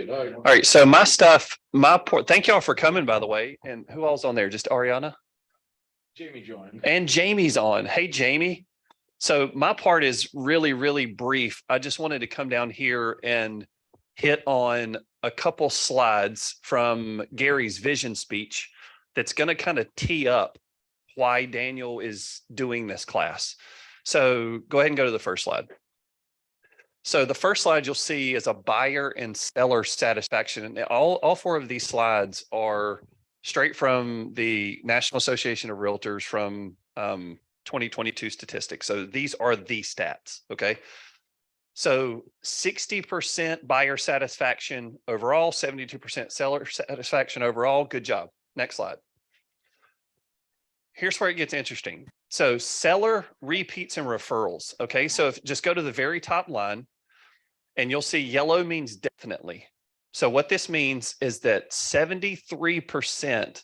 good. All right. So my stuff, thank y'all for coming, by the way. And who all's on there? Just Ariana? Jamie joined. And Jamie's on. Hey, Jamie. So my part is really, really brief. I just wanted to come down here and hit on a couple slides from Gary's vision speech that's going to kind of tee up why Daniel is doing this class. So go ahead and go to the first slide. So the first slide you'll see is a buyer and seller satisfaction. And all four of these slides are straight from the National Association of Realtors from 2022 statistics. So these are the stats, okay? So 60% buyer satisfaction overall, 72% seller satisfaction overall. Good job. Next slide. Here's where it gets interesting. So seller repeats and referrals, okay? So if just go to the very top line, and you'll see yellow means definitely. So what this means is that 73%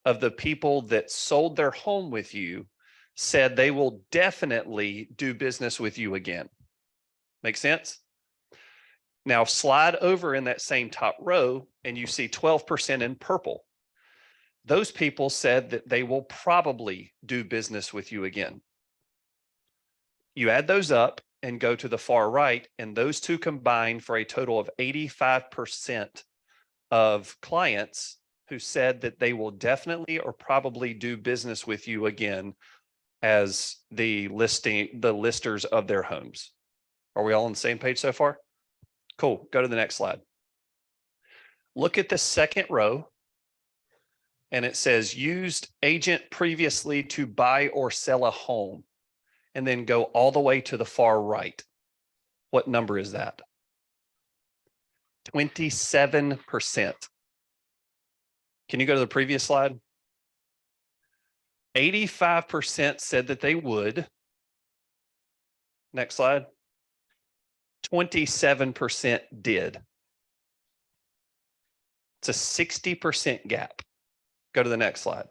of the people that sold their home with you said they will definitely do business with you again. Make sense? Now slide over in that same top row and you see 12% in purple. Those people said that they will probably do business with you again. You add those up and go to the far right, and those two combine for a total of 85% of clients who said that they will definitely or probably do business with you again as the listers of their homes. Are we all on the same page so far? Cool. Go to the next slide. Look at the second row, and it says used agent previously to buy or sell a home. And then go all the way to the far right. What number is that? 27%. Can you go to the previous slide? 85% said that they would. Next slide. 27% did. It's a 60% gap. Go to the next slide.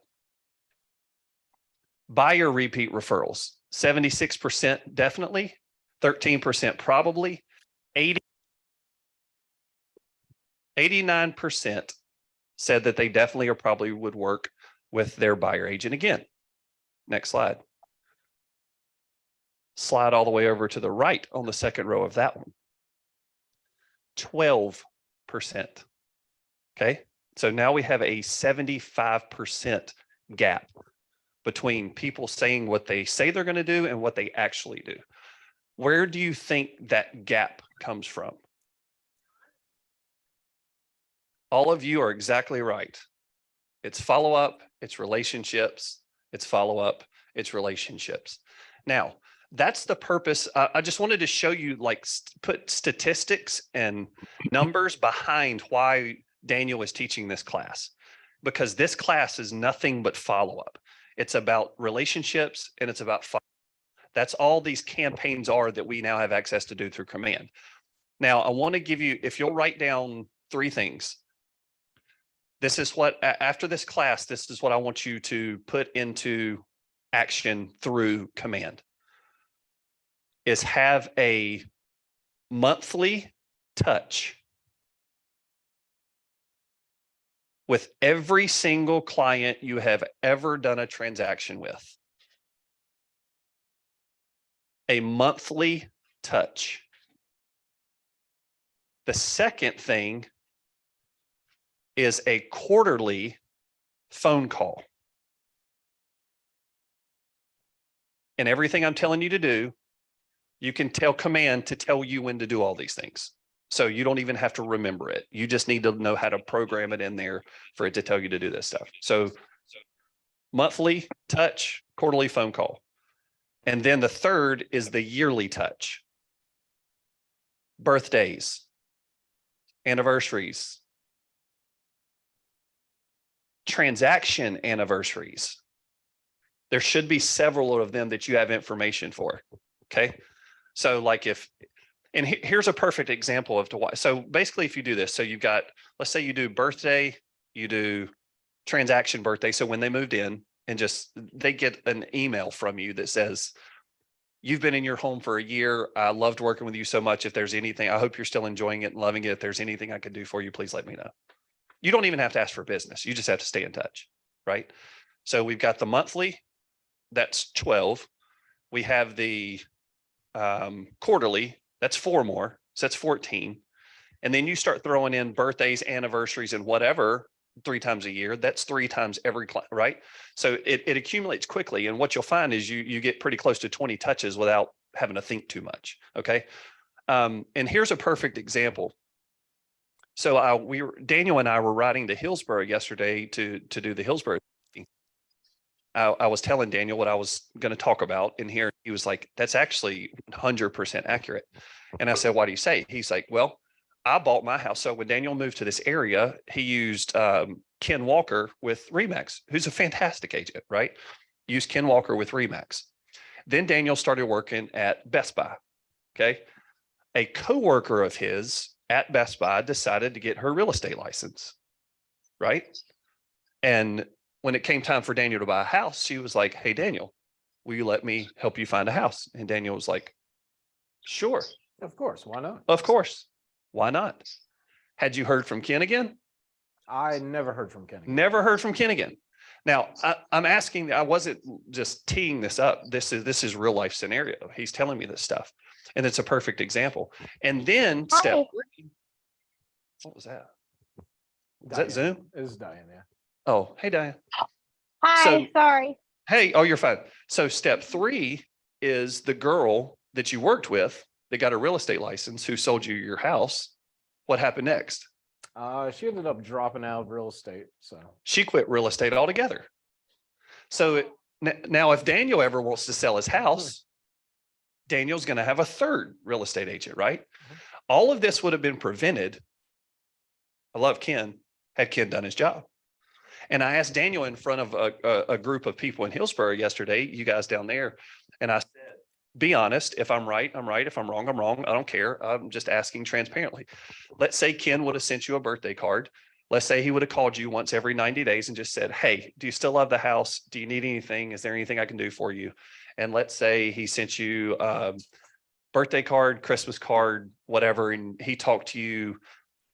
Buyer repeat referrals. 76% definitely, 13% probably, 89% said that they definitely or probably would work with their buyer agent again. Next slide. Slide all the way over to the right on the second row of that one. 12%. Okay, so now we have a 75% gap between people saying what they say they're going to do and what they actually do. Where do you think that gap comes from? All of you are exactly right. It's follow-up, it's relationships, it's follow-up, it's relationships. Now, that's the purpose. I just wanted to show you, like, put statistics and numbers behind why Daniel is teaching this class, because this class is nothing but follow-up. It's about relationships and it's about follow-up. That's all these campaigns are that we now have access to do through Command. Now, I want to give you, if you'll write down 3 things. This is what, after this class, this is what I want you to put into action through Command, is have a monthly touch with every single client you have ever done a transaction with. A monthly touch. The second thing is a quarterly phone call. And everything I'm telling you to do, you can tell Command to tell you when to do all these things. So you don't even have to remember it. You just need to know how to program it in there for it to tell you to do this stuff. So monthly touch, quarterly phone call. And then the third is the yearly touch. Birthdays, anniversaries, transaction anniversaries. There should be several of them that you have information for. Okay. So like and here's a perfect example of to why. So basically if you do this, so you've got, let's say you do birthday, you do transaction birthday. So when they moved in and just, they get an email from you that says, you've been in your home for a year. I loved working with you so much. If there's anything, I hope you're still enjoying it and loving it. If there's anything I can do for you, please let me know. You don't even have to ask for business. You just have to stay in touch, right? So we've got the monthly, that's 12. We have the quarterly, that's 4 more. So that's 14. And then you start throwing in birthdays, anniversaries, and whatever 3 times a year. That's 3 times every client, right? So it accumulates quickly. And what you'll find is you get pretty close to 20 touches without having to think too much. Okay. And here's a perfect example. So Daniel and I were riding to Hillsborough yesterday to do the Hillsborough. I was telling Daniel what I was going to talk about in here. He was like, that's actually 100% accurate. And I said, why do you say? He's like, well, I bought my house. So when Daniel moved to this area, he used Ken Walker with Remax, who's a fantastic agent, right? Used Ken Walker with Remax. Then Daniel started working at Best Buy. Okay. A coworker of his at Best Buy decided to get her real estate license, right? And when it came time for Daniel to buy a house, she was like, hey, Daniel, will you let me help you find a house? And Daniel was like, sure. Of course, why not? Of course. Why not? Had you heard from Ken again? I never heard from Kenny. Never heard from Ken again. Now, I'm asking, I wasn't just teeing this up. This is real life scenario. He's telling me this stuff. And it's a perfect example. And then step 3. What was that? Is that Zoom? It was Diane, yeah. Oh, hey, Diane. Hi, sorry. Hey, oh, you're fine. So step 3 is the girl that you worked with that got a real estate license who sold you your house. What happened next? She ended up dropping out of real estate. So She quit real estate altogether. So now if Daniel ever wants to sell his house, Daniel's going to have a 3rd real estate agent, right? All of this would have been prevented. I love Ken, had Ken done his job. And I asked Daniel in front of a group of people in Hillsborough yesterday, you guys down there, and I said, be honest. If I'm right, I'm right. If I'm wrong, I'm wrong. I don't care. I'm just asking transparently. Let's say Ken would have sent you a birthday card. Let's say he would have called you once every 90 days and just said, hey, do you still love the house? Do you need anything? Is there anything I can do for you? And let's say he sent you a birthday card, Christmas card, whatever, and he talked to you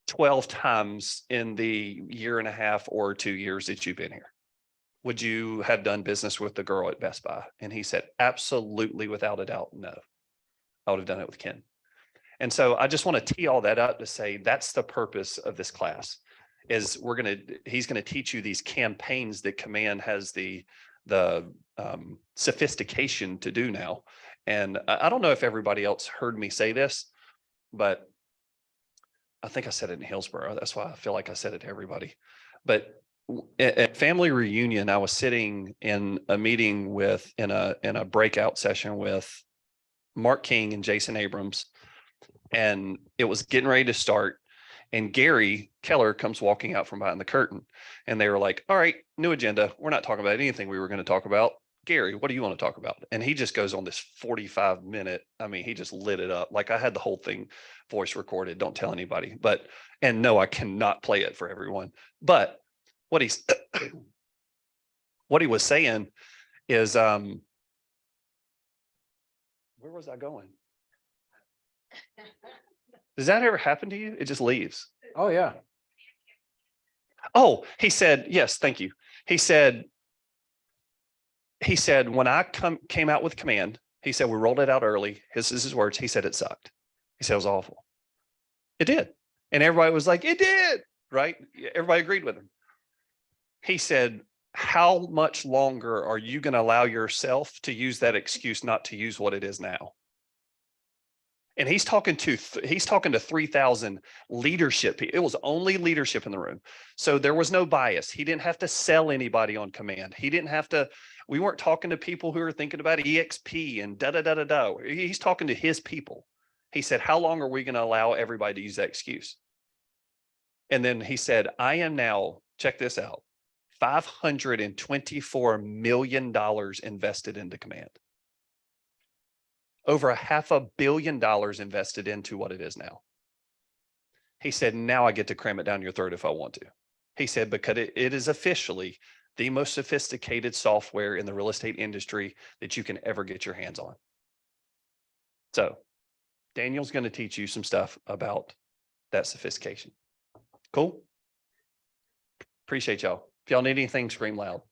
12 times in the 1.5 or 2 years that you've been here. Would you have done business with the girl at Best Buy? And he said, absolutely, without a doubt, no. I would have done it with Ken. And so I just want to tee all that up to say that's the purpose of this class is he's going to teach you these campaigns that Command has the sophistication to do now. And I don't know if everybody else heard me say this, but I think I said it in Hillsborough. That's why I feel like I said it to everybody. But at family reunion, I was sitting in a meeting in a breakout session with Mark King and Jason Abrams, and it was getting ready to start. And Gary Keller comes walking out from behind the curtain, and they were like, all right, new agenda. We're not talking about anything we were going to talk about. Gary, what do you want to talk about? And he just goes on this 45-minute. I mean, he just lit it up. Like I had the whole thing voice recorded. Don't tell anybody, and no, I cannot play it for everyone. But what he was saying is, where was I going? Does that ever happen to you? It just leaves. oh yeah. Oh, he said, yes, thank you. He said, when I came out with Command, he said, we rolled it out early. His is his words. He said, it sucked. He said, it was awful. It did. And everybody was like, it did. Right. Everybody agreed with him. He said, how much longer are you going to allow yourself to use that excuse not to use what it is now? And he's talking to 3,000 leadership. It was only leadership in the room. So there was no bias. He didn't have to sell anybody on Command. He didn't have to, we weren't talking to people who are thinking about EXP and da. He's talking to his people. He said, how long are we going to allow everybody to use that excuse? And then he said, I am now, check this out, $524 million invested into Command. Over $500 million invested into what it is now. He said, now I get to cram it down your throat if I want to. He said, because it is officially the most sophisticated software in the real estate industry that you can ever get your hands on. So Daniel's going to teach you some stuff about that sophistication. Cool. Appreciate y'all. If y'all need anything, scream loud.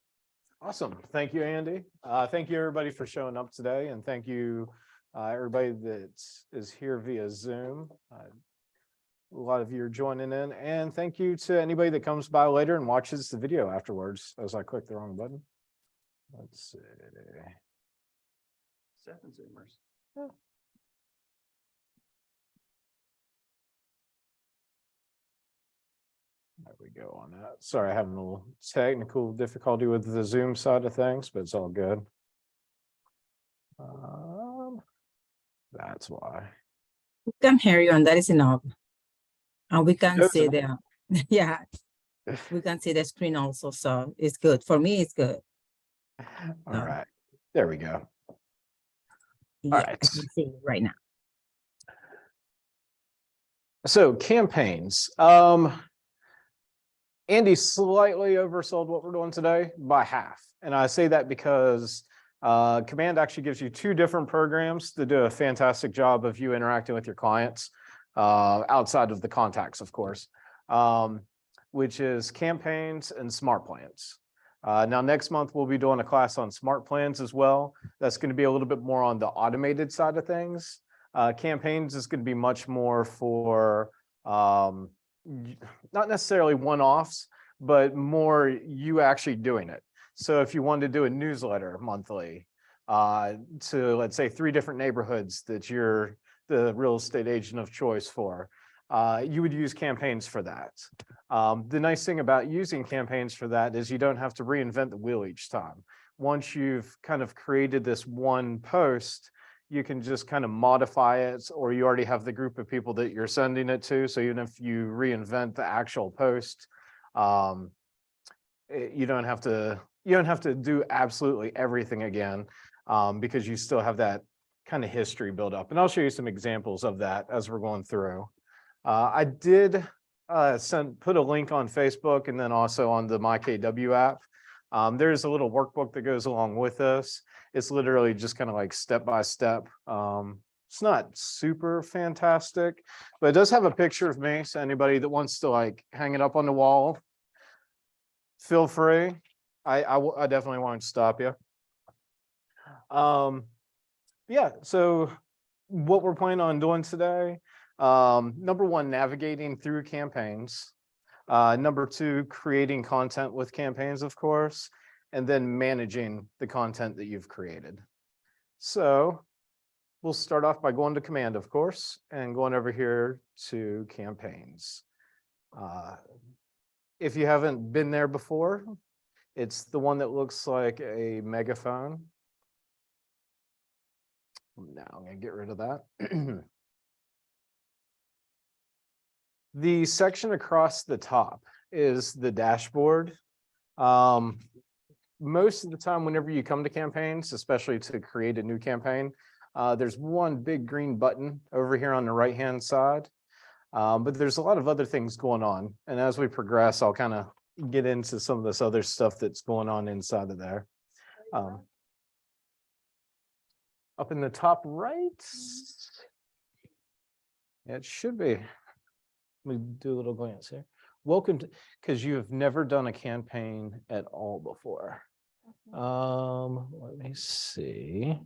Awesome. Thank you, Andy. Thank you, everybody, for showing up today. And thank you, everybody that is here via Zoom. A lot of you are joining in. And thank you to anybody that comes by later and watches the video afterwards as I click the wrong button. Let's see. 7 Zoomers. There we go on that. Sorry, I have a little technical difficulty with the Zoom side of things, but it's all good. That's why. We can hear you, and that is enough. And we can That's see enough. yeah, we can see the screen also, so it's good. For me, it's good. All right, there we go. Yeah, right. I can see it right now. So campaigns. Andy slightly oversold what we're doing today by half. And I say that because Command actually gives you 2 different programs that do a fantastic job of you interacting with your clients outside of the contacts, of course, which is Campaigns and Smart Plans. Now, next month, we'll be doing a class on Smart Plans as well. That's going to be a little bit more on the automated side of things. Campaigns is going to be much more for not necessarily one-offs, but more you actually doing it. So if you wanted to do a newsletter monthly to, let's say, 3 different neighborhoods that you're the real estate agent of choice for, you would use Campaigns for that. The nice thing about using Campaigns for that is you don't have to reinvent the wheel each time. Once you've kind of created this one post, you can just kind of modify it, or you already have the group of people that you're sending it to. So even if you reinvent the actual post, you don't have to do absolutely everything again, because you still have that kind of history built up. And I'll show you some examples of that as we're going through. I did put a link on Facebook and then also on the MyKW app. There's a little workbook that goes along with this. It's literally just kind of like step by step. It's not super fantastic, but it does have a picture of me. So anybody that wants to like hang it up on the wall, feel free. I definitely won't stop you. Yeah, so what we're planning on doing today, number 1, navigating through campaigns. Number 2, creating content with campaigns, of course, and then managing the content that you've created. So we'll start off by going to Command, of course, and going over here to Campaigns. If you haven't been there before, it's the one that looks like a megaphone. Now I'm going to get rid of that. The section across the top is the dashboard. Most of the time, whenever you come to campaigns, especially to create a new campaign, there's one big green button over here on the right-hand side. But there's a lot of other things going on. And as we progress, I'll kind of get into some of this other stuff that's going on inside of there. Up in the top right, it should be. Let me do a little glance here. Welcome to, because you have never done a campaign at all before. Let me see.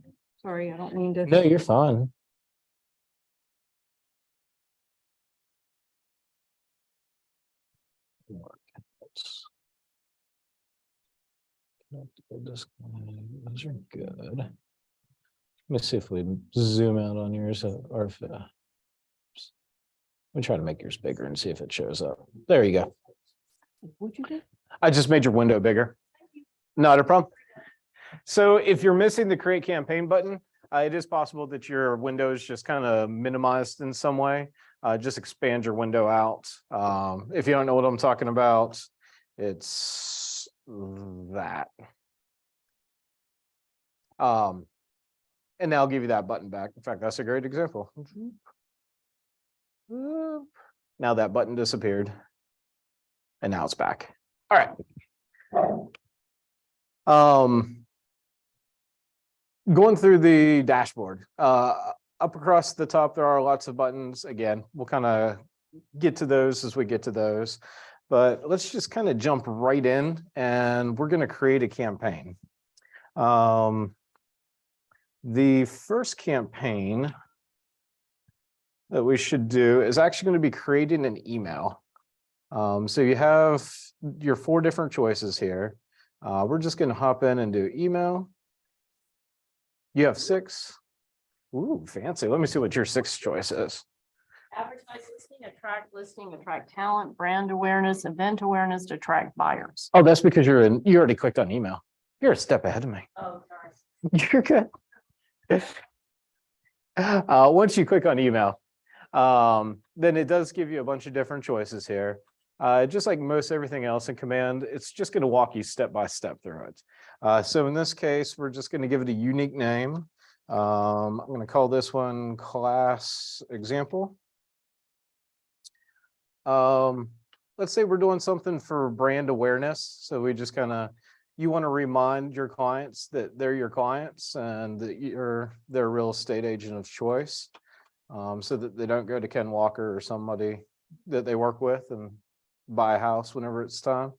Sorry, I don't mean to. No, you're fine. Those are good. Let me see if we zoom out on yours, or if let me try to make yours bigger and see if it shows up. There you go. What'd you do? I just made your window bigger. Not a problem. So if you're missing the create campaign button, it is possible that your window is just kind of minimized in some way. Just expand your window out. If you don't know what I'm talking about, it's that. And now I'll give you that button back. In fact, that's a great example. Now that button disappeared. And now it's back. All right. Going through the dashboard. Up across the top, there are lots of buttons. Again, we'll kind of get to those as we get to those. But let's just kind of jump right in, and we're going to create a campaign. The first campaign that we should do is actually going to be creating an email. So you have your 4 different choices here. We're just going to hop in and do email. You have 6. Ooh, fancy. Let me see what your 6th choice is. Advertise listing, attract talent, brand awareness, event awareness, to attract buyers. Oh, that's because you already clicked on email. You're a step ahead of me. Oh, sorry. You're good. Once you click on email, then it does give you a bunch of different choices here. Just like most everything else in Command, it's just going to walk you step by step through it. So in this case, we're just going to give it a unique name. I'm going to call this one class example. Let's say we're doing something for brand awareness. So we just kind of, you want to remind your clients that they're your clients and that you're their real estate agent of choice, so that they don't go to Ken Walker or somebody that they work with and buy a house whenever it's time.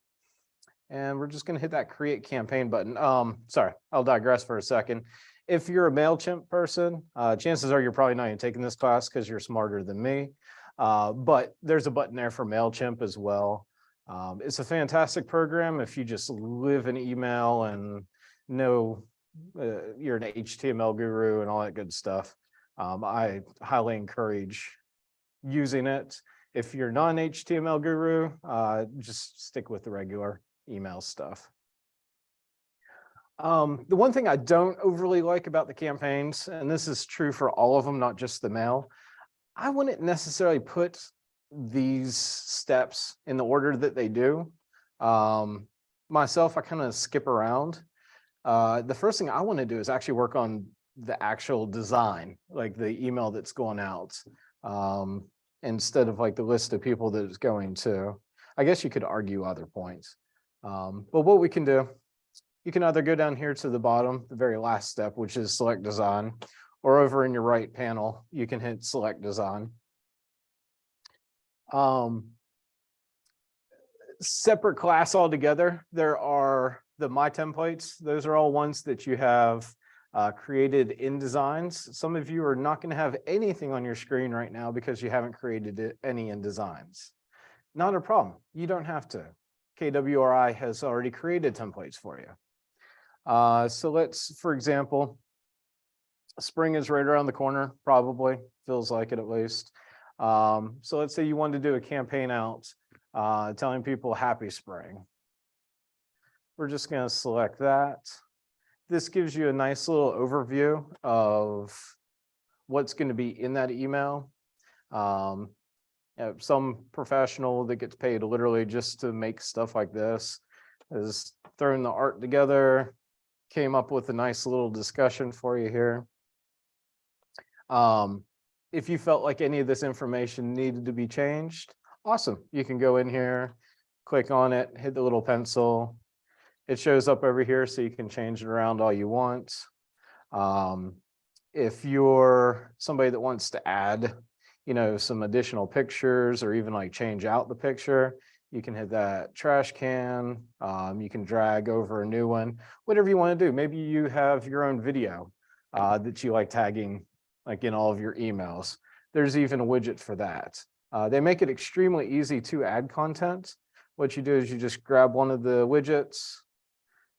And we're just going to hit that create campaign button. Sorry, I'll digress for a second. If you're a MailChimp person, chances are you're probably not even taking this class because you're smarter than me. But there's a button there for MailChimp as well. It's a fantastic program if you just live in email and know you're an HTML guru and all that good stuff. I highly encourage using it. If you're not an HTML guru, just stick with the regular email stuff. The one thing I don't overly like about the campaigns, and this is true for all of them, not just the mail, I wouldn't necessarily put these steps in the order that they do. Myself, I kind of skip around. The first thing I want to do is actually work on the actual design, like the email that's going out, instead of like the list of people that it's going to. I guess you could argue other points. But what we can do, you can either go down here to the bottom, the very last step, which is select design, or over in your right panel, you can hit select design. Separate class altogether, there are the My Templates. Those are all ones that you have created in Designs. Some of you are not going to have anything on your screen right now because you haven't created any in Designs. Not a problem. You don't have to. KWRI has already created templates for you. So let's, for example, spring is right around the corner, probably, feels like it at least. So let's say you wanted to do a campaign out telling people happy spring. We're just going to select that. This gives you a nice little overview of what's going to be in that email. Some professional that gets paid literally just to make stuff like this is throwing the art together, came up with a nice little discussion for you here. If you felt like any of this information needed to be changed, awesome. You can go in here, click on it, hit the little pencil. It shows up over here so you can change it around all you want. If you're somebody that wants to add, some additional pictures or even like change out the picture, you can hit that trash can. You can drag over a new one, whatever you want to do. Maybe you have your own video that you like tagging like in all of your emails. There's even a widget for that. They make it extremely easy to add content. What you do is you just grab one of the widgets,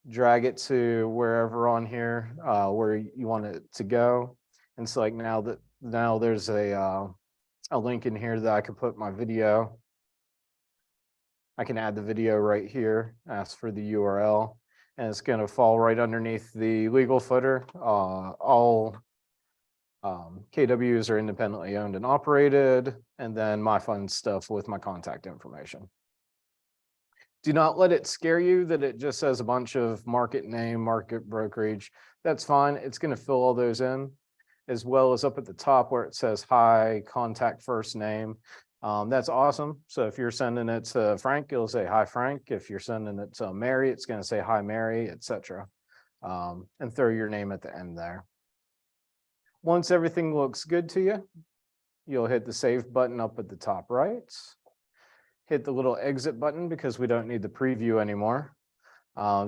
drag it to wherever on here where you want it to go. And so like now there's a link in here that I can put my video. I can add the video right here, ask for the URL, and it's going to fall right underneath the legal footer. All KWs are independently owned and operated, and then my fun stuff with my contact information. Do not let it scare you that it just says a bunch of market name, market brokerage. That's fine. It's going to fill all those in, as well as up at the top where it says hi, contact first name. That's awesome. So if you're sending it to Frank, it'll say hi Frank. If you're sending it to Mary, it's going to say hi Mary, etc. And throw your name at the end there. Once everything looks good to you, you'll hit the save button up at the top right. Hit the little exit button because we don't need the preview anymore.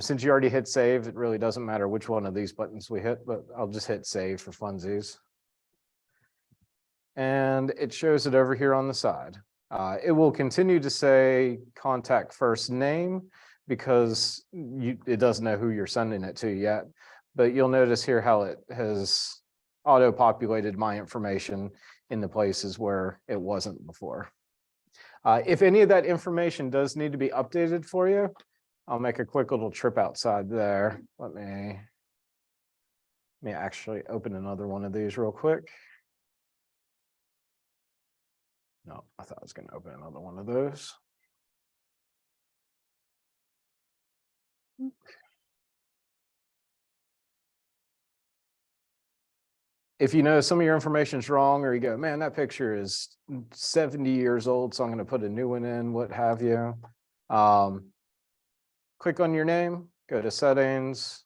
Since you already hit save, it really doesn't matter which one of these buttons we hit, but I'll just hit save for funsies. And it shows it over here on the side. It will continue to say contact first name because it doesn't know who you're sending it to yet. But you'll notice here how it has auto-populated my information in the places where it wasn't before. If any of that information does need to be updated for you, I'll make a quick little trip outside there. Let me actually open another one of these real quick. No, I thought I was going to open another one of those. If you know some of your information is wrong, or you go, man, that picture is 70 years old, so I'm going to put a new one in, what have you. Click on your name, go to settings.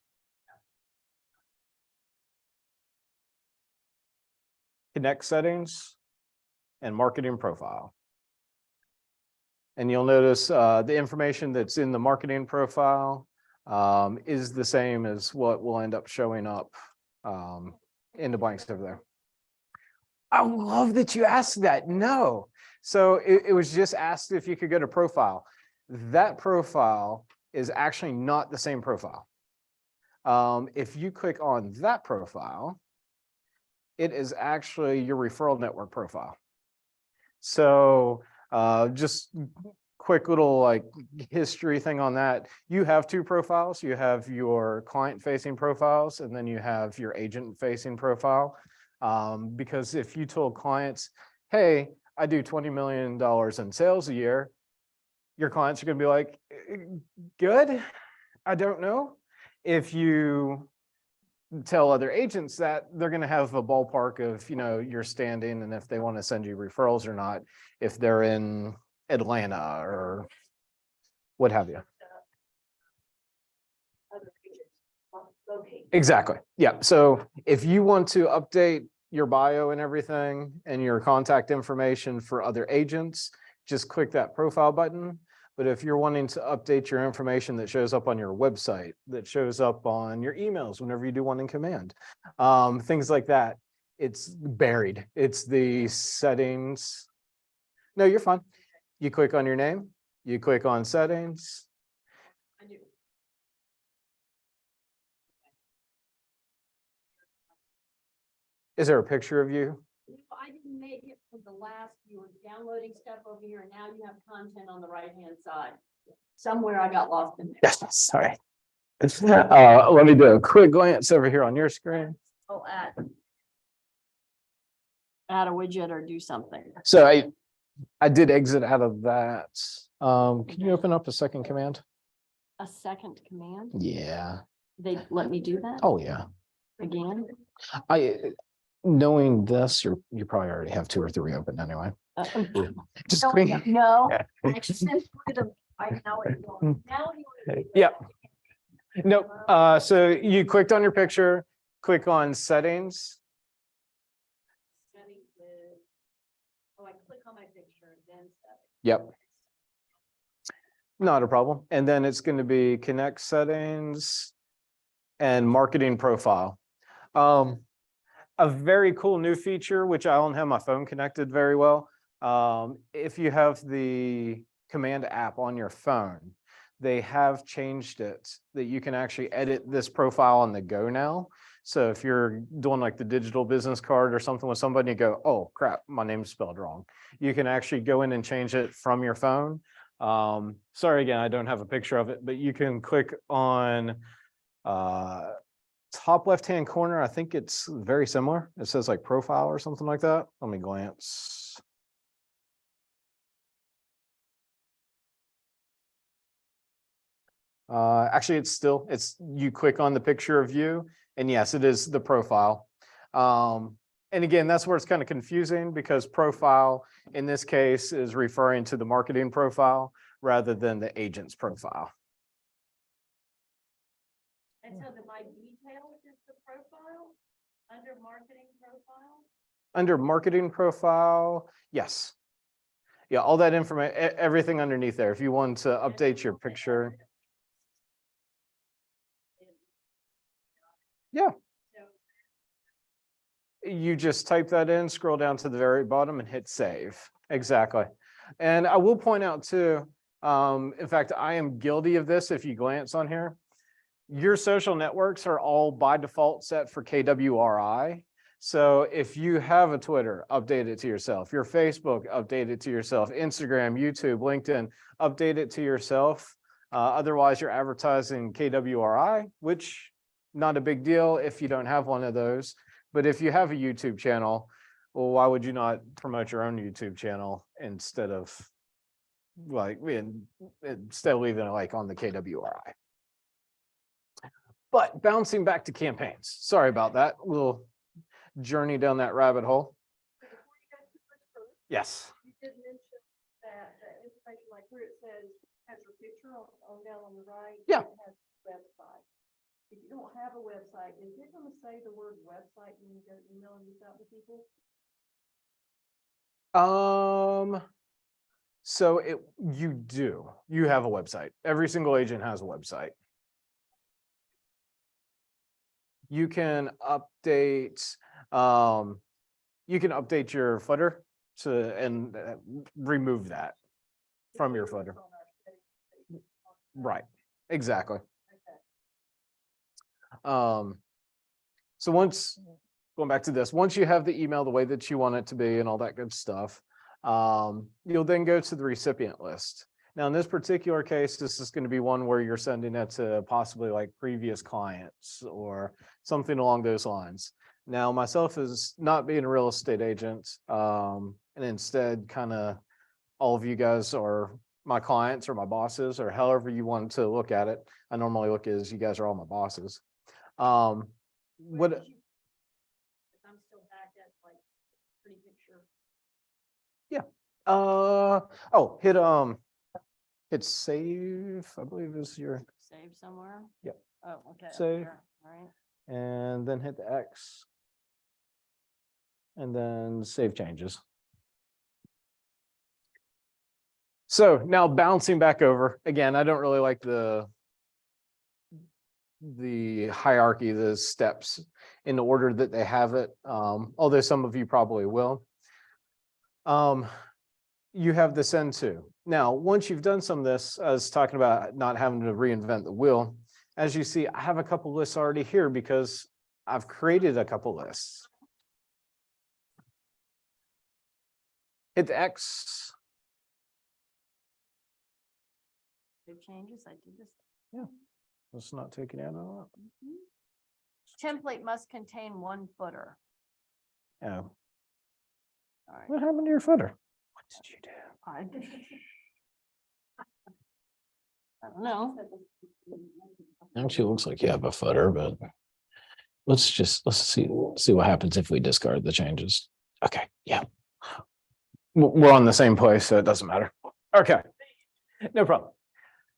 Connect settings and marketing profile. And you'll notice the information that's in the marketing profile is the same as what will end up showing up in the blanks over there. I love that you asked that. No. So it was just asked if you could go to profile. That profile is actually not the same profile. If you click on that profile, it is actually your referral network profile. So just quick little like history thing on that. You have two profiles. You have your client facing profiles, and then you have your agent facing profile. Because if you told clients, hey, I do $20 million in sales a year, your clients are going to be like, good, I don't know. If you tell other agents that, they're going to have a ballpark of, you know, your standing and if they want to send you referrals or not, if they're in Atlanta or what have you. Exactly. Yeah. So if you want to update your bio and everything and your contact information for other agents, just click that profile button. But if you're wanting to update your information that shows up on your website, that shows up on your emails whenever you do one in command, things like that, it's buried. It's the settings. No, you're fine. You click on your name, you click on settings. I do. Is there a picture of you? I didn't make it for the last, you were downloading stuff over here, and now you have content on the right-hand side. Somewhere I got lost in there. Yes, sorry. Let me do a quick glance over here on your screen. Oh, add a widget or do something. So I did exit out of that. Can you open up a second command? A second command? Yeah. They let me do that Oh, yeah. again? Knowing this, you probably already have 2 or 3 open anyway. Just No, clean. no. Yeah. I just sent them. I know it. Now you. Yep. Nope. So you clicked on your picture, click on settings. Settings is- Oh, I click on my picture, then settings. Yep. Not a problem. And then it's going to be connect settings and marketing profile. A very cool new feature, which I don't have my phone connected very well. If you have the command app on your phone, they have changed it that you can actually edit this profile on the go now. So if you're doing like the digital business card or something with somebody, you go, oh crap, my name's spelled wrong. You can actually go in and change it from your phone. Sorry, again, I don't have a picture of it, but you can click on top left-hand corner. I think it's very similar. It says like profile or something like that. Let me glance. Actually, it's you click on the picture of you, and yes, it is the profile. And again, that's where it's kind of confusing because profile in this case is referring to the marketing profile rather than the agent's profile. And so that my details is the profile? Under marketing profile? Under marketing profile, yes. Yeah, all that information, everything underneath there. If you want to update your picture, yeah. You just type that in, scroll down to the very bottom and hit save. Exactly. And I will point out too, in fact, I am guilty of this if you glance on here. Your social networks are all by default set for KWRI. So if you have a Twitter, update it to yourself. Your Facebook, update it to yourself. Instagram, YouTube, LinkedIn, update it to yourself. Otherwise, you're advertising KWRI, which not a big deal if you don't have one of those. But if you have a YouTube channel, well, why would you not promote your own YouTube channel instead of like instead of leaving it like on the KWRI? But bouncing back to campaigns, sorry about that. We'll journey down that rabbit hole. Before you go too much further, Yes. you did mention that the information like where it says has your picture on down on the right. Yeah. It has website. If you don't have a website, is it gonna say the word website when you go email this out to people? So you have a website. Every single agent has a website. You can update, your footer and remove that from your footer. On our settings. Right, exactly. Okay. So going back to this, once you have the email the way that you want it to be and all that good stuff, you'll then go to the recipient list. Now, in this particular case, this is going to be one where you're sending it to possibly like previous clients or something along those lines. Now, myself as not being a real estate agent, and instead kind of all of you guys are my clients or my bosses or however you want to look at it. I normally look as you guys are all my bosses. Where What, did you- if I'm still back at like pretty picture. hit save, I believe is your, Save somewhere? Yep. Oh, okay. up Save. here, all right. and then hit the X. And then save changes. So now bouncing back over, again, I don't really like the hierarchy, the steps in the order that they have it, although some of you probably will. You have the send to. Now, once you've done some of this, I was talking about not having to reinvent the wheel. As you see, I have a couple lists already here because I've created a couple lists. Hit the X. Big changes, I did this. Let's not take it out of Template must contain one footer. it. Oh, All right. what happened to your footer? What did you do? I don't know. Actually, looks like you have a footer, but let's see what happens if we discard the changes. Okay, yeah. We're on the same place, so it doesn't matter. Okay, no problem.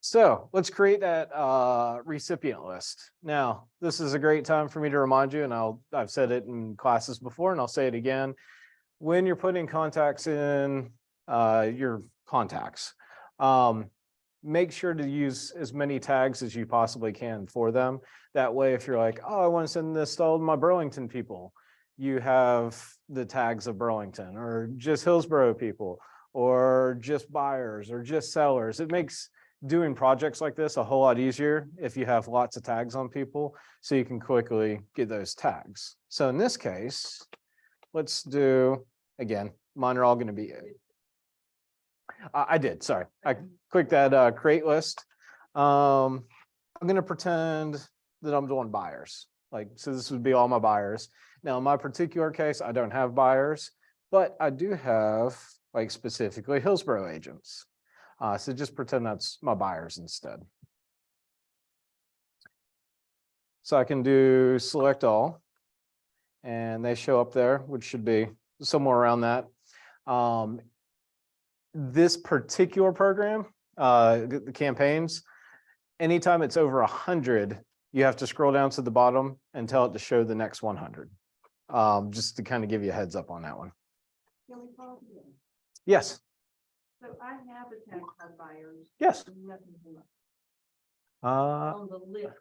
So let's create that recipient list. Now, this is a great time for me to remind you, and I've said it in classes before, and I'll say it again. When you're putting contacts in your contacts, make sure to use as many tags as you possibly can for them. That way, if you're like, oh, I want to send this to all my Burlington people, you have the tags of Burlington or just Hillsborough people or just buyers or just sellers. It makes doing projects like this a whole lot easier if you have lots of tags on people, so you can quickly get those tags. So in this case, let's do, again, mine are all going to be, I did, sorry. I clicked that create list. I'm going to pretend that I'm doing buyers. Like, so this would be all my buyers. Now, in my particular case, I don't have buyers, but I do have like specifically Hillsborough agents. So just pretend that's my buyers instead. So I can do select all, and they show up there, which should be somewhere around that. This particular program, the campaigns, anytime it's over 100, you have to scroll down to the bottom and tell it to show the next 100. just to kind of give you a heads up on that one. Can we pause again? Yes, So I have a tax card buyers. yes. Nothing came up. Uh, On the list,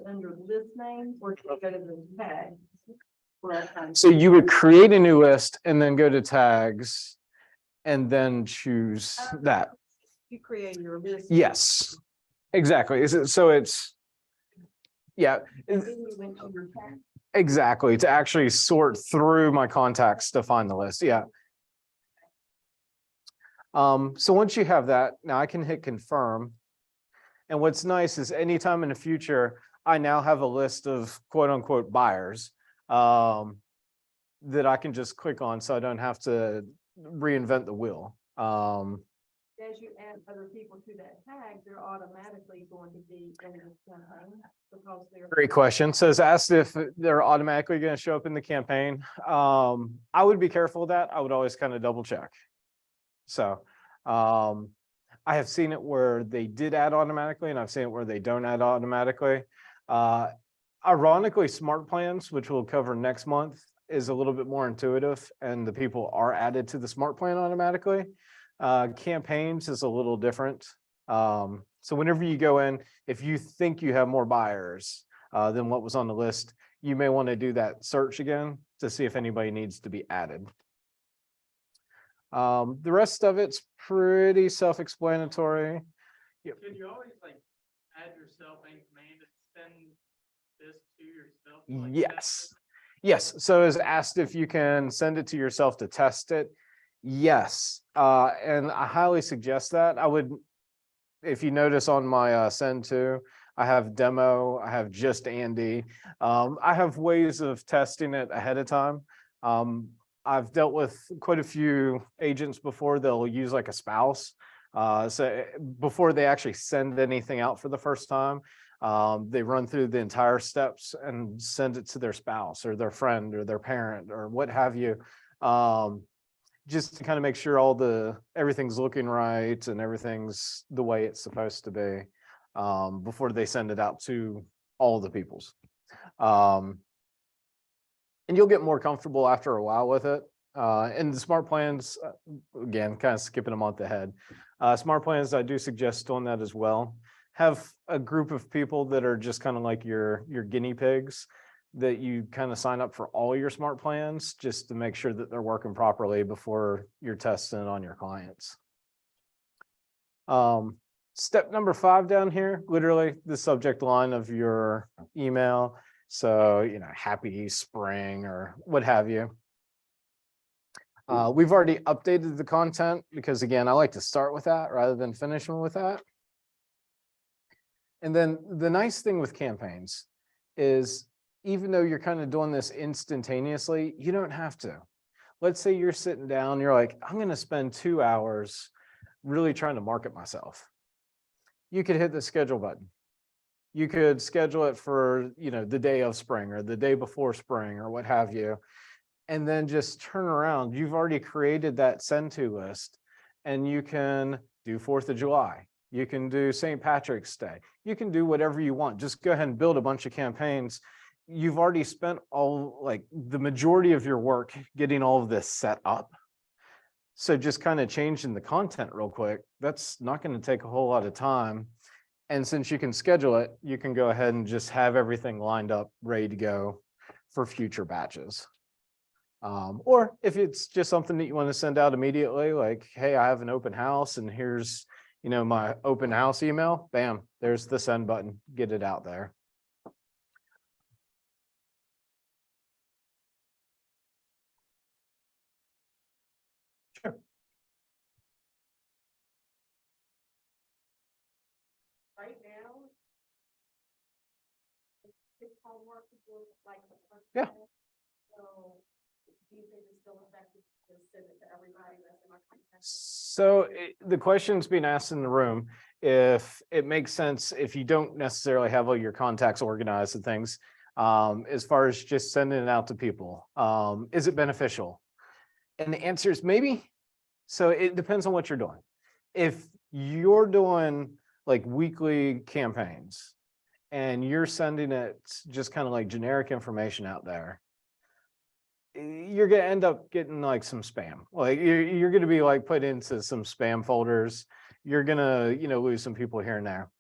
under list names, or can I go to the tag? Where I find- so you would create a new list and then go to tags and then choose that. You create your list. Yes, exactly. So it's, yeah, And then you went to your tag. exactly. To actually sort through my contacts to find the list. Yeah. So once you have that, now I can hit confirm. And what's nice is anytime in the future, I now have a list of quote unquote buyers that I can just click on so I don't have to reinvent the wheel. As you add other people to that tag, they're automatically going to be in the campaign because they're. Great question. So it's asked if they're automatically going to show up in the campaign. I would be careful of that. I would always kind of double check. So I have seen it where they did add automatically, and I've seen it where they don't add automatically. Ironically, Smart Plans, which we'll cover next month, is a little bit more intuitive, and the people are added to the Smart Plan automatically. Campaigns is a little different. So whenever you go in, if you think you have more buyers than what was on the list, you may want to do that search again to see if anybody needs to be added. The rest of it's pretty self-explanatory. Could you always like add yourself in command and send this to yourself? Like, Yes. Yes. So is asked if you can send it to yourself to test it. Yes. And I highly suggest that. I would, if you notice on my send to, I have demo, I have just Andy. I have ways of testing it ahead of time. I've dealt with quite a few agents before. They'll use like a spouse. So before they actually send anything out for the first time, they run through the entire steps and send it to their spouse or their friend or their parent or what have you. Just to kind of make sure everything's looking right and everything's the way it's supposed to be before they send it out to all the peoples. And you'll get more comfortable after a while with it. And the Smart Plans, again, kind of skipping a month ahead. Smart Plans, I do suggest doing that as well. Have a group of people that are just kind of like your guinea pigs that you kind of sign up for all your Smart Plans just to make sure that they're working properly before you're testing it on your clients. Step number 5 down here, literally the subject line of your email. So, happy spring or what have you. We've already updated the content because again, I like to start with that rather than finishing with that. And then the nice thing with campaigns is even though you're kind of doing this instantaneously, you don't have to. Let's say you're sitting down, you're like, I'm going to spend 2 hours really trying to market myself. You could hit the schedule button. You could schedule it for, the day of spring or the day before spring or what have you. And then just turn around. You've already created that send to list and you can do 4th of July. You can do St. Patrick's Day. You can do whatever you want. Just go ahead and build a bunch of campaigns. You've already spent the majority of your work getting all of this set up. So just kind of changing the content real quick, that's not going to take a whole lot of time. And since you can schedule it, you can go ahead and just have everything lined up, ready to go for future batches. Or if it's just something that you want to send out immediately, like, hey, I have an open house and here's, my open house email, bam, there's the send button, get it out there. Sure. Right now. It's homework to do like. Yeah. So do you think it's still effective to send it to everybody that's in our contact? So the question's being asked in the room, if it makes sense, if you don't necessarily have all your contacts organized and things, as far as just sending it out to people, is it beneficial? And the answer is maybe. So it depends on what you're doing. If you're doing like weekly campaigns and you're sending it just kind of like generic information out there, you're gonna end up getting like some spam. Like you're gonna be like put into some spam folders. You're gonna, lose some people here and there.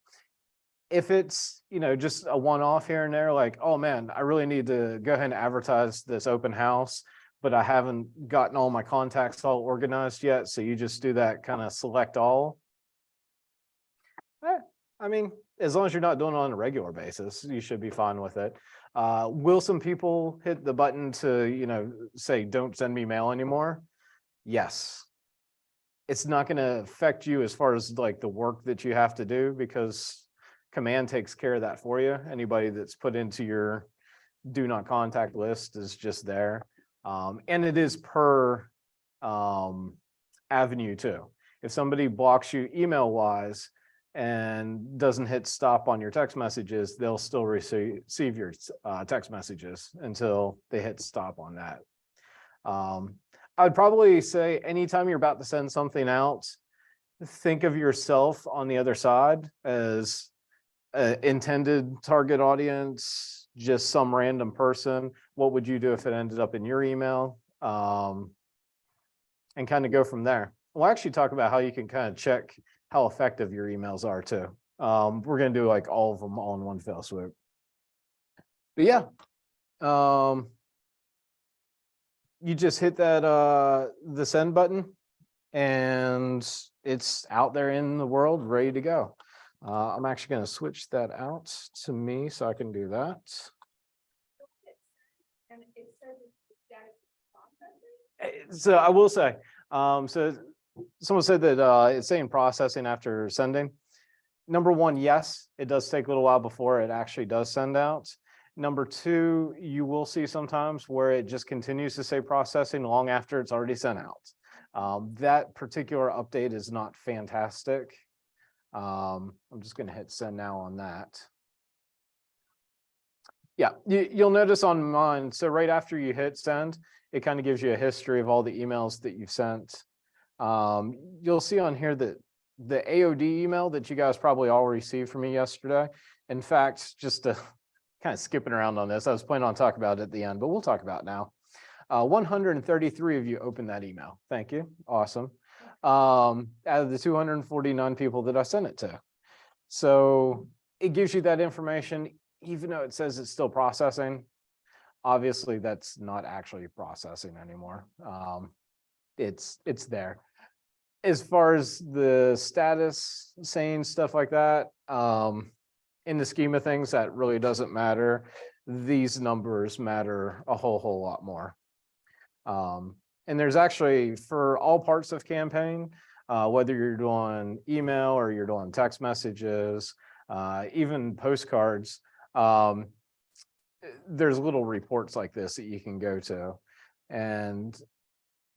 If it's, just a one-off here and there, like, oh man, I really need to go ahead and advertise this open house, but I haven't gotten all my contacts all organized yet. So you just do that kind of select all. I mean, as long as you're not doing it on a regular basis, you should be fine with it. Will some people hit the button to, say, don't send me mail anymore? Yes. It's not going to affect you as far as like the work that you have to do because command takes care of that for you. Anybody that's put into your do not contact list is just there. And it is per avenue too. If somebody blocks you email wise and doesn't hit stop on your text messages, they'll still receive your text messages until they hit stop on that. I'd probably say anytime you're about to send something out, think of yourself on the other side as an intended target audience, just some random person. What would you do if it ended up in your email? And kind of go from there. We'll actually talk about how you can kind of check how effective your emails are too. We're going to do like all of them all in one fell swoop. But yeah, you just hit that the send button and it's out there in the world ready to go. I'm actually going to switch that out to me so I can do that. So I will say, so someone said that it's saying processing after sending. Number one, yes, it does take a little while before it actually does send out. Number two, you will see sometimes where it just continues to say processing long after it's already sent out. That particular update is not fantastic. I'm just going to hit send now on that. Yeah, you'll notice on mine. So right after you hit send, it kind of gives you a history of all the emails that you've sent. You'll see on here that the AOD email that you guys probably all received from me yesterday. In fact, just to kind of skipping around on this, I was planning on talking about it at the end, but we'll talk about it now. 133 of you opened that email. Thank you. Awesome. Out of the 249 people that I sent it to. So it gives you that information, even though it says it's still processing. Obviously, that's not actually processing anymore. It's there. As far as the status saying stuff like that, in the scheme of things, that really doesn't matter. These numbers matter a whole lot more. And there's actually, for all parts of campaign, whether you're doing email or you're doing text messages, even postcards, there's little reports like this that you can go to. And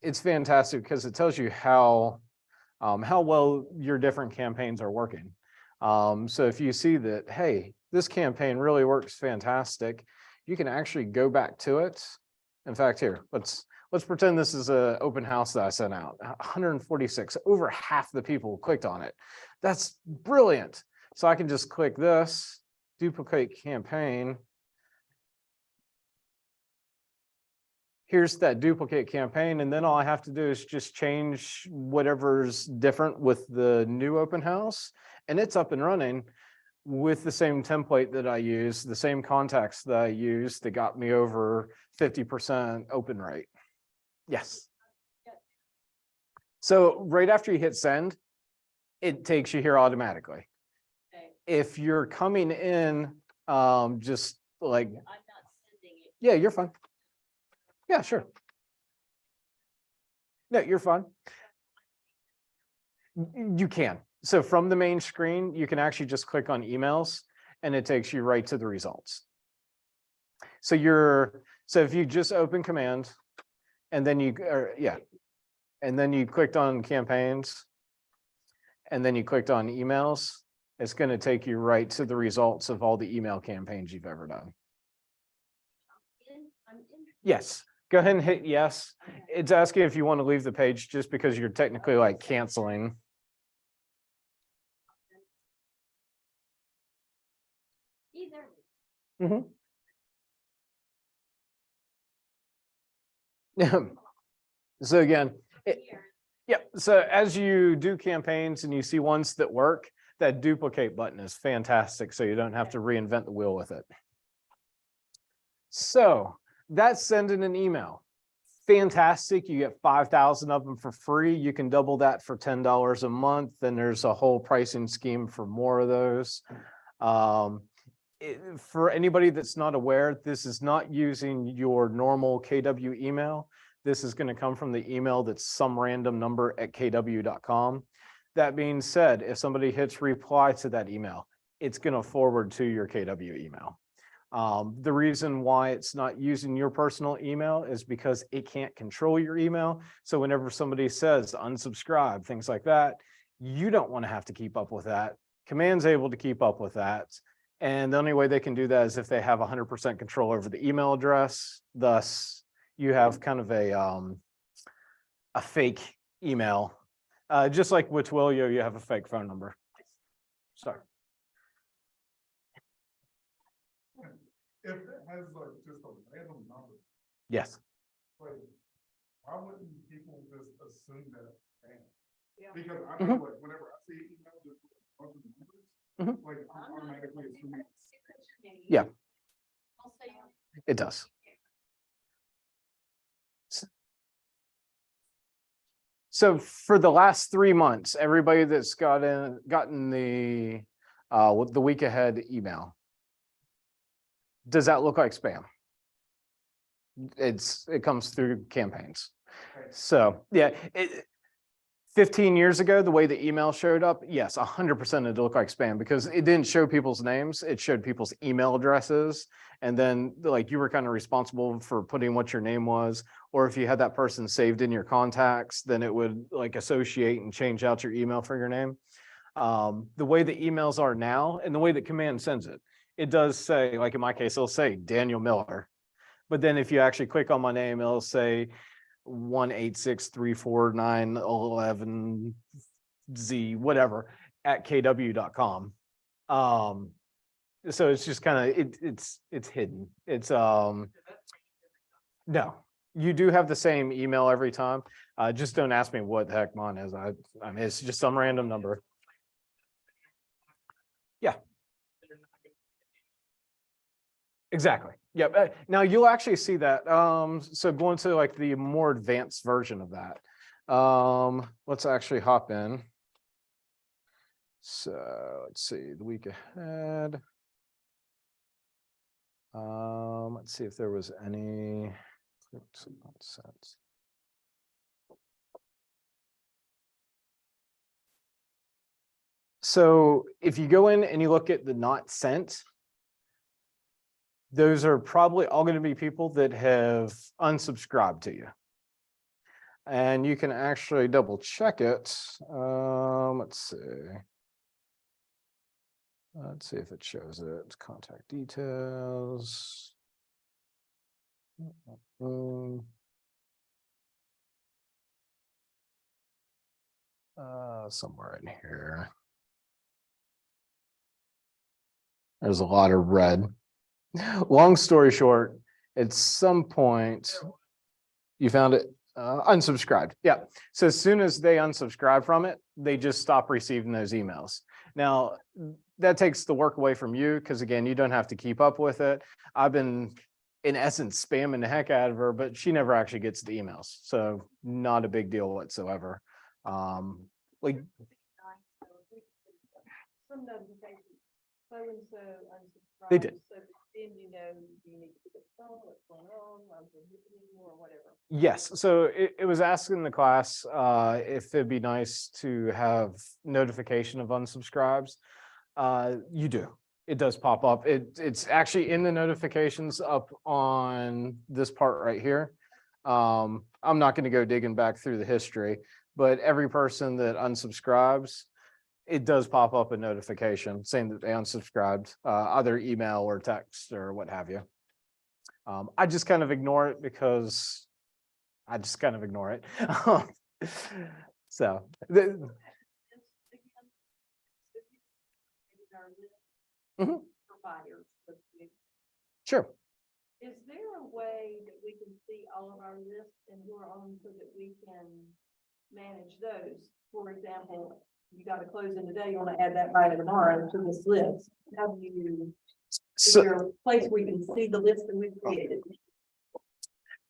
it's fantastic because it tells you how well your different campaigns are working. So if you see that, hey, this campaign really works fantastic, you can actually go back to it. In fact, here, let's pretend this is an open house that I sent out. 146, over half the people clicked on it. That's brilliant. So I can just click this, duplicate campaign. Here's that duplicate campaign, and then all I have to do is just change whatever's different with the new open house, and it's up and running with the same template that I use, the same contacts that I used that got me over 50% open rate. Yes. So right after you hit send, it takes you here automatically. Okay. If you're coming in, just like, I'm not sending it. yeah, you're fine. Yeah, sure. No, you're fine. You can. So from the main screen, you can actually just click on emails and it takes you right to the results. So if you just open command and then and then you clicked on campaigns and then you clicked on emails, it's going to take you right to the results of all the email campaigns you've ever done. I'm in. Yes. Go ahead and hit yes. It's asking if you want to leave the page just because you're technically like canceling. Either. Mhm. So again, Here. yep. So as you do campaigns and you see ones that work, that duplicate button is fantastic. So you don't have to reinvent the wheel with it. So that's sending an email. Fantastic. You get 5,000 of them for free. You can double that for $10 a month. Then there's a whole pricing scheme for more of those. For anybody that's not aware, this is not using your normal KW email. This is going to come from the email that's some random number at kw.com. That being said, if somebody hits reply to that email, it's going to forward to your KW email. The reason why it's not using your personal email is because it can't control your email. So whenever somebody says unsubscribe, things like that, you don't want to have to keep up with that. Command's able to keep up with that. And the only way they can do that is if they have 100% control over the email address. Thus, you have kind of a fake email. Just like with Twilio, you have a fake phone number. Sorry. If it has like just a random number, Yes. like, why wouldn't people just assume that it's spam? Yeah. Because I know, like, whenever I see an email just with a bunch of numbers, like, I'm I'm not automatically gonna do assuming. that. Signature name. Yeah. I'll say. It does. So for the last 3 months, everybody that's gotten the with the week ahead email, does that look like spam? It comes through campaigns. So yeah, 15 years ago, the way the email showed up, yes, 100% it looked like spam because it didn't show people's names. It showed people's email addresses. And then like you were kind of responsible for putting what your name was, or if you had that person saved in your contacts, then it would like associate and change out your email for your name. The way the emails are now and the way that Command sends it, it does say, like in my case, it'll say Daniel Miller. But then if you actually click on my name, it'll say 186349111Z, whatever, at kw.com. So it's just kind of it's hidden. It's no, you do have the same email every time. Just don't ask me what the heck mine is. I mean it's just some random number. Yeah. Exactly. Yep. Now you'll actually see that. So going to like the more advanced version of that. Let's actually hop in. So let's see the week ahead. Let's see if there was any. So if you go in and you look at the not sent, those are probably all going to be people that have unsubscribed to you. And you can actually double check it. Let's see. Let's see if it shows it. Contact details. Somewhere in here. There's a lot of red. Long story short, at some point, you found it unsubscribed. Yeah. So as soon as they unsubscribe from it, they just stop receiving those emails. Now, that takes the work away from you because, again, you don't have to keep up with it. I've been, in essence, spamming the heck out of her, but she never actually gets the emails. So not a big deal whatsoever. Like, Some notifications. So and so unsubscribed. They did. So then you know you need to pick up the phone, what's going on, I'm prohibiting you or whatever. yes, so it was asked in the class if it'd be nice to have notification of unsubscribes. You do. It does pop up. It's actually in the notifications up on this part right here. I'm not going to go digging back through the history, but every person that unsubscribes, it does pop up a notification saying that they unsubscribed, either email or text or what have you. I just kind of ignore it because I just kind of ignore it. So Mhm. Providers. sure. Is there a way that we can see all of our lists and who are on so that we can manage those? For example, you got to close in today, you want to add that by tomorrow to this list. How do you, is So, there a place where we can see the list that we've created?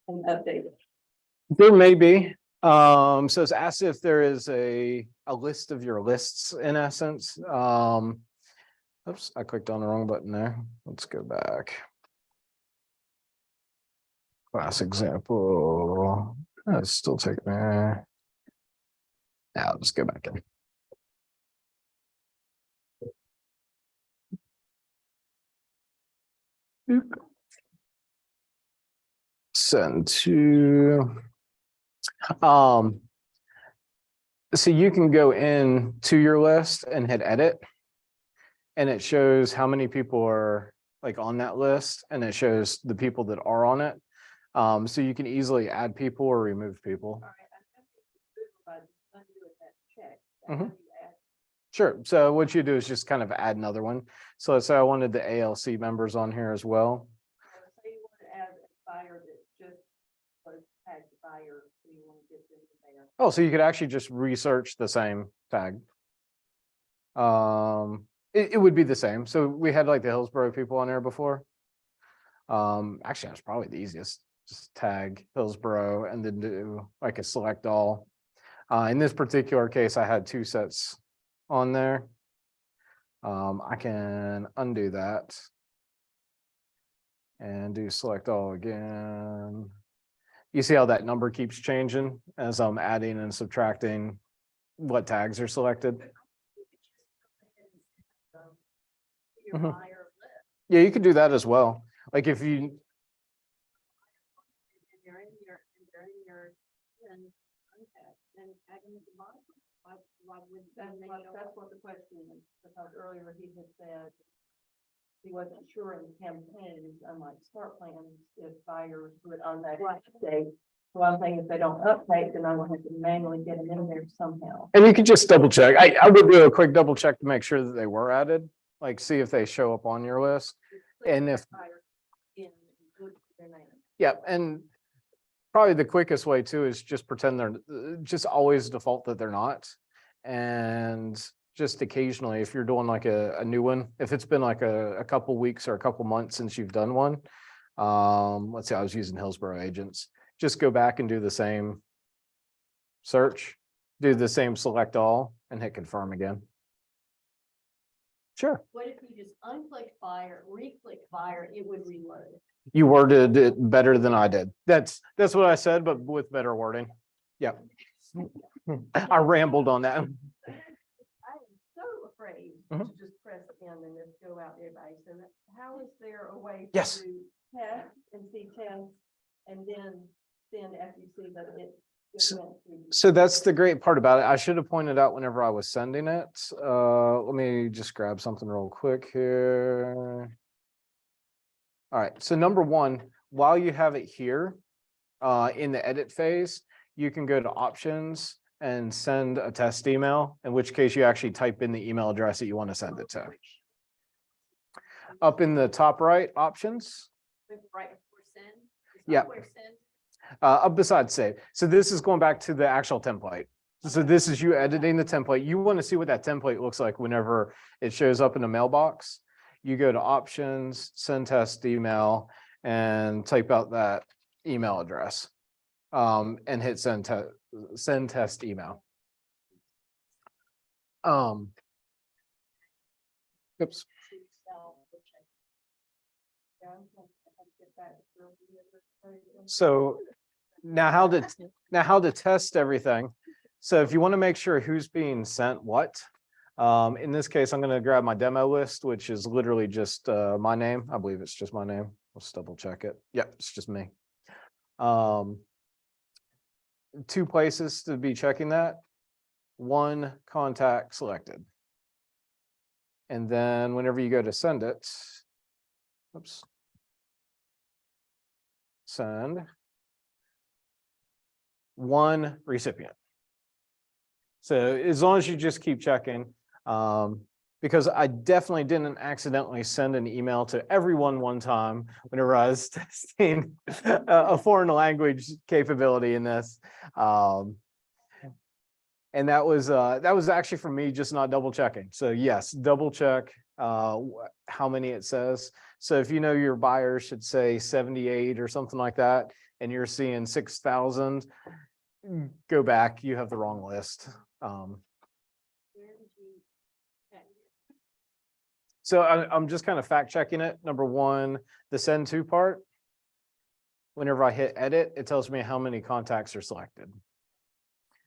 And update it? there may be, so it's asked if there is a list of your lists in essence. Oops, I clicked on the wrong button there. Let's go back. Class example. It's still taking me. Now I'll just go back in. Boop. Send to. So you can go in to your list and hit edit. And it shows how many people are like on that list, and it shows the people that are on it. So you can easily add people or remove people. All right, I think it's good, but undo it, that check. Mhm. How do you add? Sure. So what you do is just kind of add another one. So let's say I wanted the ALC members on here as well. Say you want to add a buyer that just was tagged buyer, so you want to get this in there. Oh, so you could actually just research the same tag. It would be the same. So we had like the Hillsborough people on there before. Actually, that's probably the easiest. Just tag Hillsborough and then do like a select all. In this particular case, I had two sets on there. I can undo that and do select all again. You see how that number keeps changing as I'm adding and subtracting what tags are selected? Your Mhm. buyer list, Yeah, you could do that as well. Like if you, and they're in your, and contact, and tag them at the bottom. Why would, that's what the question is, because earlier he had said he wasn't sure in campaigns, unlike start plans, if buyers would automatically update. So I'm thinking if they don't update, then I'm gonna have to manually get them in there somehow. and you could just double check. I would do a quick double check to make sure that they were added, like see if they show up on your list. And if- Buyer in, and put their name. Yeah, and probably the quickest way too is just pretend they're, just always default that they're not. And just occasionally, if you're doing like a new one, if it's been like a couple weeks or a couple months since you've done one. Let's say I was using Hillsborough agents, just go back and do the same search, do the same select all and hit confirm again. Sure. What if you just unclick buyer, re-click buyer, it would reload? You worded it better than I did. That's what I said, but with better wording. Yep. I rambled on that. I am so afraid to Mhm. just press end and just go out to everybody. So how is there a way Yes. to test and see test and then send after you see that it So- went through? So that's the great part about it. I should have pointed out whenever I was sending it. Let me just grab something real quick here. All right, so number one, while you have it here, in the edit phase, you can go to options and send a test email, in which case you actually type in the email address that you want to send it to. Up in the top right, options, Right before send? Is that Yep. where send? up beside save. So this is going back to the actual template. So this is you editing the template. You want to see what that template looks like whenever it shows up in the mailbox. You go to options, send test email, and type out that email address. And hit send test email. Oops. So now how to test everything. So if you want to make sure who's being sent what, in this case, I'm going to grab my demo list, which is literally just my name. I believe it's just my name. Let's double check it. Yep, it's just me. Two places to be checking that. One, contact selected. And then whenever you go to send it, oops. Send. One recipient. So as long as you just keep checking, because I definitely didn't accidentally send an email to everyone one time whenever I was testing a foreign language capability in this. And that was actually for me just not double checking. So yes, double check how many it says. So if you know your buyer should say 78 or something like that, and you're seeing 6,000, go back, you have the wrong list. Where did you check? So I'm just kind of fact checking it. Number one, the send to part. Whenever I hit edit, it tells me how many contacts are selected.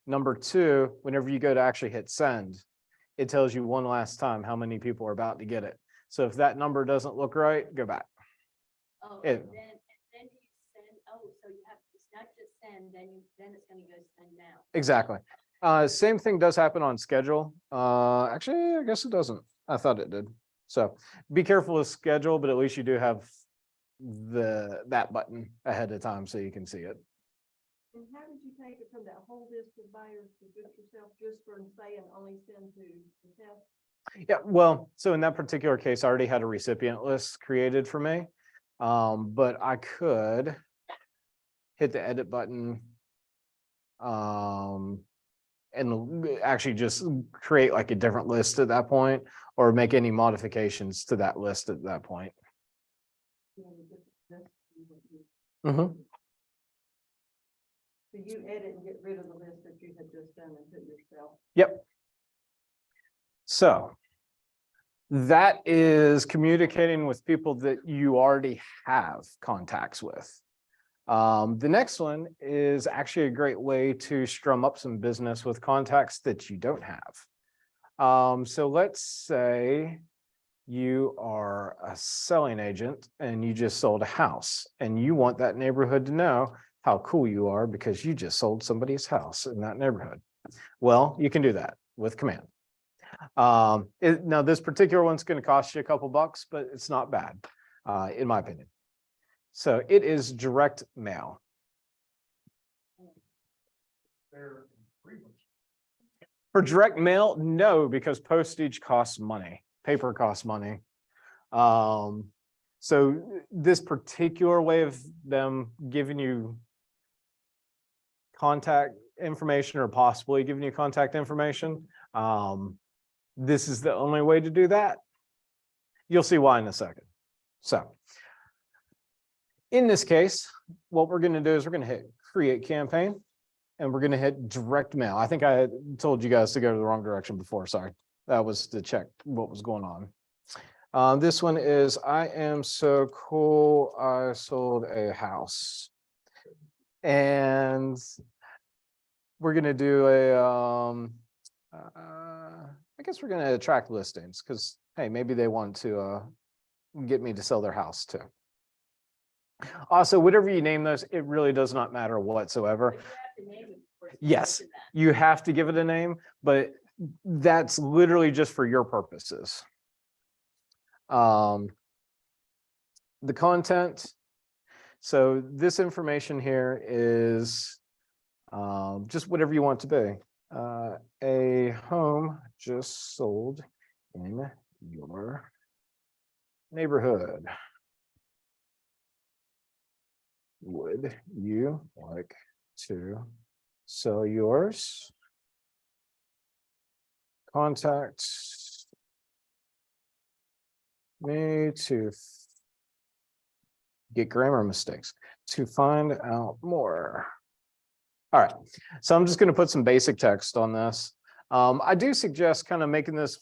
Number two, whenever you go to actually hit send, it tells you one last time how many people are about to get it. So if that number doesn't look right, go back. Oh, It- and then you send, oh, so you have, it's not just send, then it's gonna go send now. Exactly. Same thing does happen on schedule. Actually, I guess it doesn't. I thought it did. So be careful with schedule, but at least you do have that button ahead of time so you can see it. And how did you take it from that whole list of buyers to just yourself, just for saying only send to yourself? Yeah, well, so in that particular case, I already had a recipient list created for me. But I could hit the edit button. And actually just create like a different list at that point, or make any modifications to that list at that point. You know, the different lists you would use. Mhm. So you edit and get rid of the list that you had just done and put yourself. Yep. So that is communicating with people that you already have contacts with. The next one is actually a great way to strum up some business with contacts that you don't have. So let's say you are a selling agent and you just sold a house and you want that neighborhood to know how cool you are because you just sold somebody's house in that neighborhood. Well, you can do that with command. Now this particular one's going to cost you a couple bucks, but it's not bad, in my opinion. So it is direct mail. They're pretty much. For direct mail, no, because postage costs money, paper costs money. So this particular way of them giving you contact information or possibly giving you contact information, this is the only way to do that. You'll see why in a second. So in this case, what we're going to do is we're going to hit create campaign and we're going to hit direct mail. I think I had told you guys to go to the wrong direction before. Sorry. That was to check what was going on. This one is I am so cool. I sold a house. And we're going to do I guess we're going to attract listings because, hey, maybe they want to get me to sell their house too. Also, whatever you name those, it really does not matter whatsoever. But you have to name it before it's Yes. to that. You have to give it a name, but that's literally just for your purposes. The content. So this information here is just whatever you want to be. A home just sold in your neighborhood. Would you like to sell yours? Contact me to get grammar mistakes to find out more. All right, so I'm just going to put some basic text on this. I do suggest kind of making this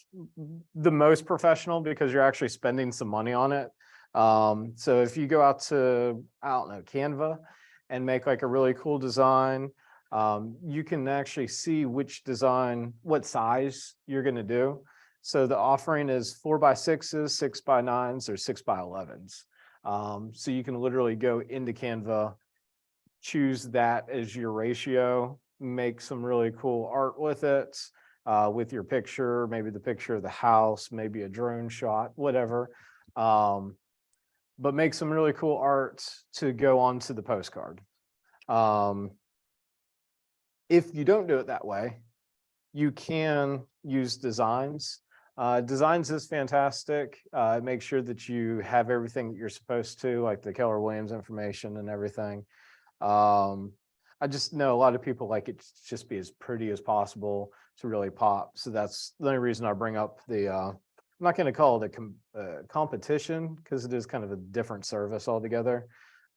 the most professional because you're actually spending some money on it. So if you go out to, I don't know, Canva and make like a really cool design, you can actually see which design, what size you're going to do. So the offering is 4x6s, 6x9s, or 6x11s. So you can literally go into Canva, choose that as your ratio, make some really cool art with it, with your picture, maybe the picture of the house, maybe a drone shot, whatever. But make some really cool art to go onto the postcard. If you don't do it that way, you can use designs. Designs is fantastic. Make sure that you have everything that you're supposed to, like the Keller Williams information and everything. I just know a lot of people like it to just be as pretty as possible to really pop. So that's the only reason I bring up the, I'm not going to call it a competition because it is kind of a different service altogether.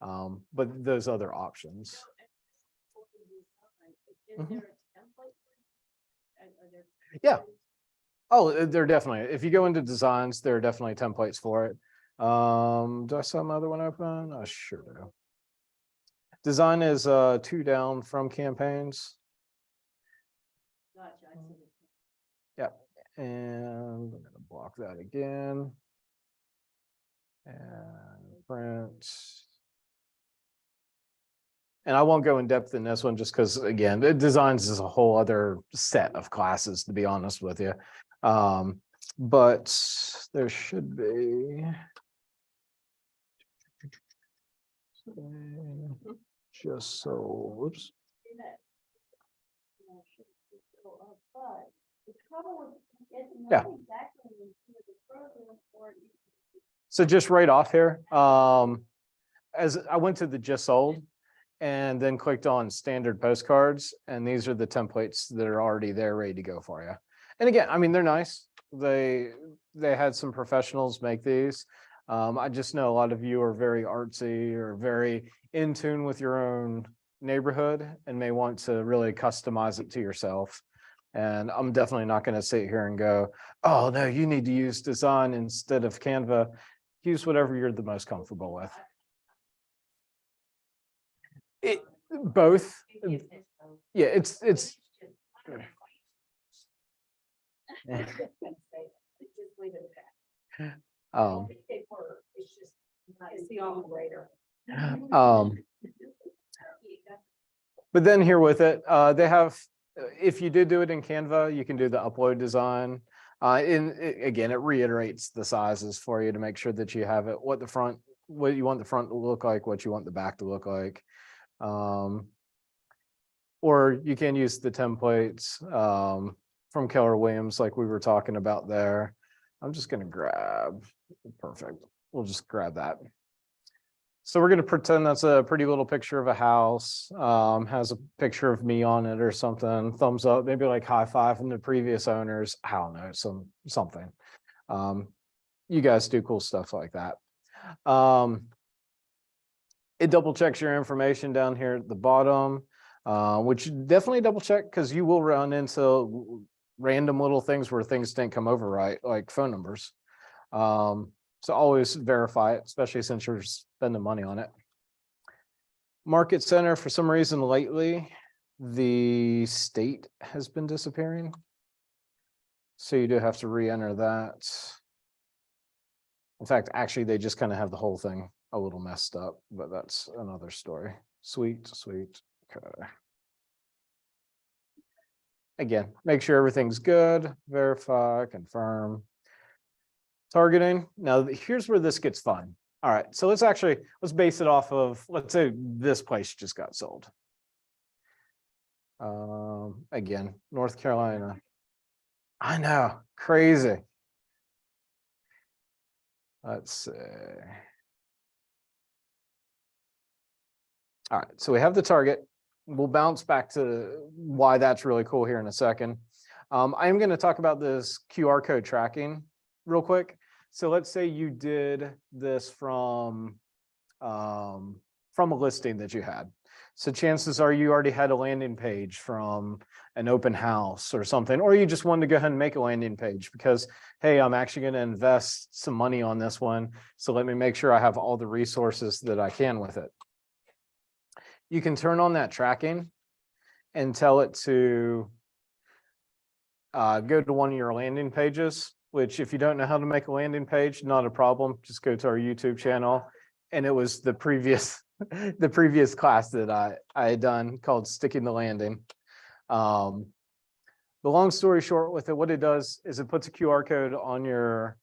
But those other options. Is Mhm. there a template? Are there? Yeah. Oh, they're definitely, if you go into designs, there are definitely templates for it. Do I still have my other one open? I sure do. Design is 2 down from campaigns. Gotcha, I see. Yep. And I'm gonna block that again. And print. And I won't go in depth in this one just because, again, the designs is a whole other set of classes, to be honest with you. But there should be. Just so, whoops. See that? You know, should go up, but the trouble with, it's Yeah. not exactly the program or. So just right off here, as I went to the just sold and then clicked on standard postcards, and these are the templates that are already there, ready to go for you. And again, I mean, they're nice. They had some professionals make these. I just know a lot of you are very artsy or very in tune with your own neighborhood and may want to really customize it to yourself. And I'm definitely not going to sit here and go, oh, no, you need to use design instead of Canva. Use whatever you're the most comfortable with. Both. Yeah, it's Just leave it at that. I don't think they were, it's just, it's the operator. But then here with it, they have, if you did do it in Canva, you can do the upload design. Again, it reiterates the sizes for you to make sure that you have it, what you want the front to look like, what you want the back to look like. Or you can use the templates from Keller Williams, like we were talking about there. I'm just going to grab, perfect. We'll just grab that. So we're going to pretend that's a pretty little picture of a house, has a picture of me on it or something, thumbs up, maybe like high five from the previous owners. I don't know, something. You guys do cool stuff like that. It double checks your information down here at the bottom, which definitely double check because you will run into random little things where things didn't come over right, like phone numbers. So always verify it, especially since you're spending money on it. Market Center, for some reason lately, the state has been disappearing. So you do have to re-enter that. In fact, actually, they just kind of have the whole thing a little messed up, but that's another story. Sweet. Okay. Again, make sure everything's good, verify, confirm. Targeting. Now, here's where this gets fun. All right, so let's base it off of, let's say this place just got sold. Again, North Carolina. I know, crazy. Let's see. All right, so we have the target. We'll bounce back to why that's really cool here in a second. I am going to talk about this QR code tracking real quick. So let's say you did this from a listing that you had. So chances are you already had a landing page from an open house or something, or you just wanted to go ahead and make a landing page because, hey, I'm actually going to invest some money on this one. So let me make sure I have all the resources that I can with it. You can turn on that tracking and tell it to go to one of your landing pages, which if you don't know how to make a landing page, not a problem. Just go to our YouTube channel. And it was the previous class that I had done called Sticking the Landing. The long story short with it, what it does is it puts a QR code on your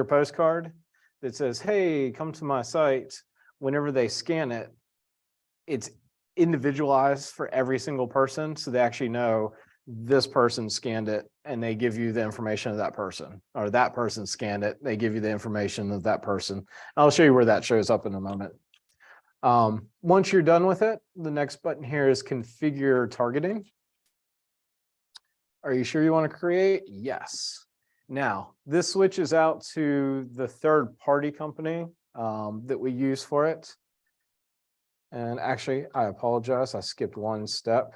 postcard that says, hey, come to my site. Whenever they scan it, it's individualized for every single person. So they actually know this person scanned it and they give you the information of that person, or that person scanned it, they give you the information of that person. I'll show you where that shows up in a moment. Once you're done with it, the next button here is configure targeting. Are you sure you want to create? Yes. Now, this switches out to the third-party company that we use for it. And actually, I apologize, I skipped one step.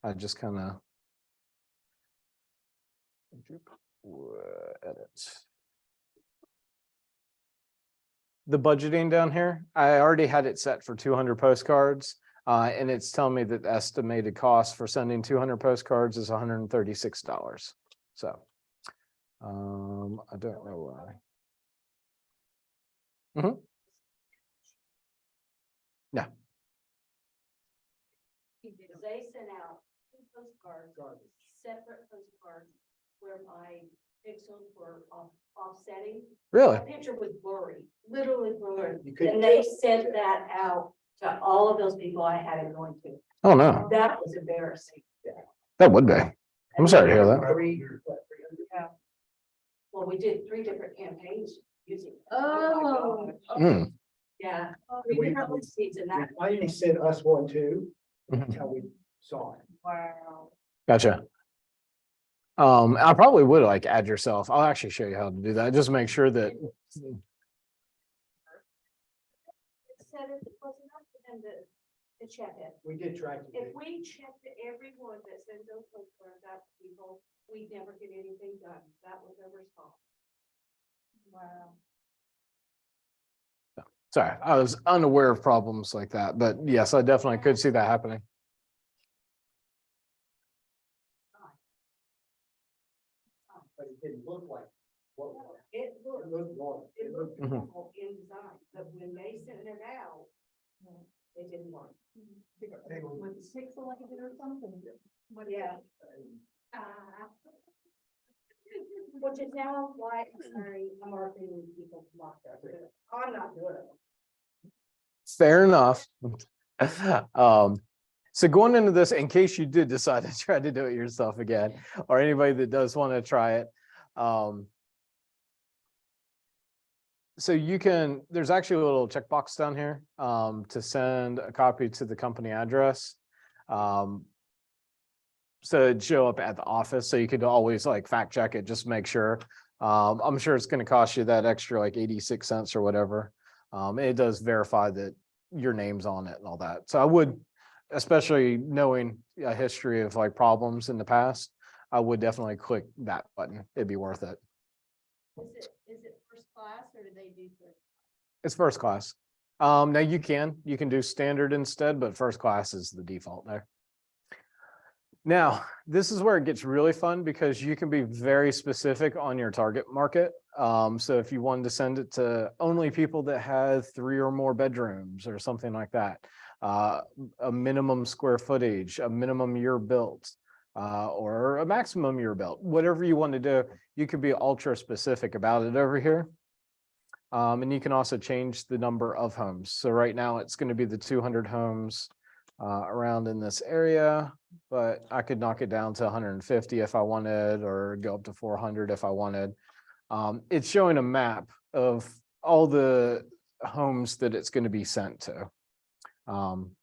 I just kind of edit. The budgeting down here, I already had it set for 200 postcards. And it's telling me that the estimated cost for sending 200 postcards is $136. So I don't know why. Yeah. They sent out 2 postcards, separate postcards, where my pixels were offsetting. Really? My picture was blurry, literally blurry, and they sent that out to all of those people I had it going to. Oh, no, That was embarrassing. that would be. I'm sorry to hear that. Yeah. Well, we did 3 different campaigns using. Oh. Hmm. Yeah, 3 different listings and that. I only sent us one too, Mhm. that's how we saw it. Wow. Gotcha. I probably would like add yourself. I'll actually show you how to do that. Just make sure that. Said it wasn't up to them to check it. We did track If it. we checked everyone that sends those postcards out to people, we'd never get anything done. That was their response. Wow. Sorry, I was unaware of problems like that, but yes, I definitely could see that happening. But it didn't look like what was. It It looked, looked normal. it looked Mhm. normal in design, but when they sent it out, it didn't work. With the pixelated or something? Yeah. Which is now why I'm arguing with people to block that. I'm not doing it. Fair enough. So going into this, in case you did decide to try to do it yourself again, or anybody that does want to try it. So you can, there's actually a little checkbox down here to send a copy to the company address. So it'd show up at the office, so you could always like fact check it, just make sure. I'm sure it's going to cost you that extra like 86 cents or whatever. It does verify that your name's on it and all that. So I would, especially knowing a history of like problems in the past, I would definitely click that button. It'd be worth it. Is it first class or do they do? It's first class. Now you can do standard instead, but first class is the default there. Now, this is where it gets really fun because you can be very specific on your target market. So if you wanted to send it to only people that had 3 or more bedrooms or something like that, a minimum square footage, a minimum year built, or a maximum year built, whatever you want to do, you could be ultra specific about it over here. And you can also change the number of homes. So right now it's going to be the 200 homes around in this area, but I could knock it down to 150 if I wanted, or go up to 400 if I wanted. It's showing a map of all the homes that it's going to be sent to,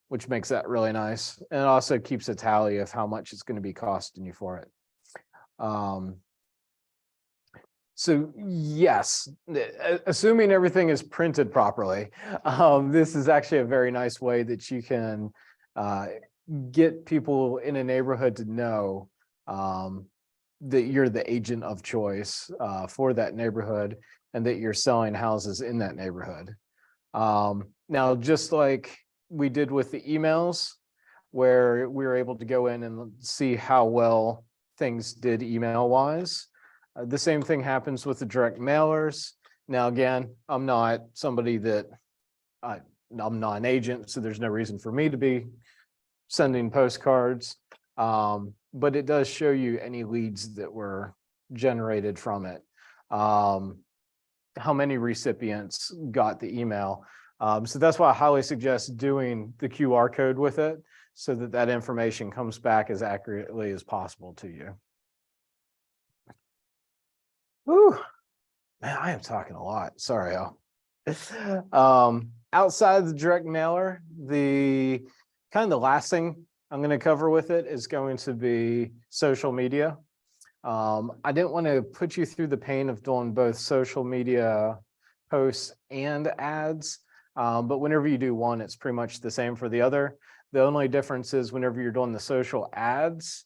which makes that really nice. And it also keeps a tally of how much it's going to be costing you for it. So yes, assuming everything is printed properly, this is actually a very nice way that you can get people in a neighborhood to know that you're the agent of choice for that neighborhood and that you're selling houses in that neighborhood. Now, just like we did with the emails, where we were able to go in and see how well things did email wise. The same thing happens with the direct mailers. Now, again, I'm not somebody that I'm not an agent, so there's no reason for me to be sending postcards. But it does show you any leads that were generated from it. How many recipients got the email. So that's why I highly suggest doing the QR code with it. so that that information comes back as accurately as possible to you. Whew. Man, I am talking a lot. Sorry, y'all. Outside of the direct mailer, the kind of the last thing I'm going to cover with it is going to be social media. I didn't want to put you through the pain of doing both social media posts and ads. But whenever you do one, it's pretty much the same for the other. The only difference is whenever you're doing the social ads,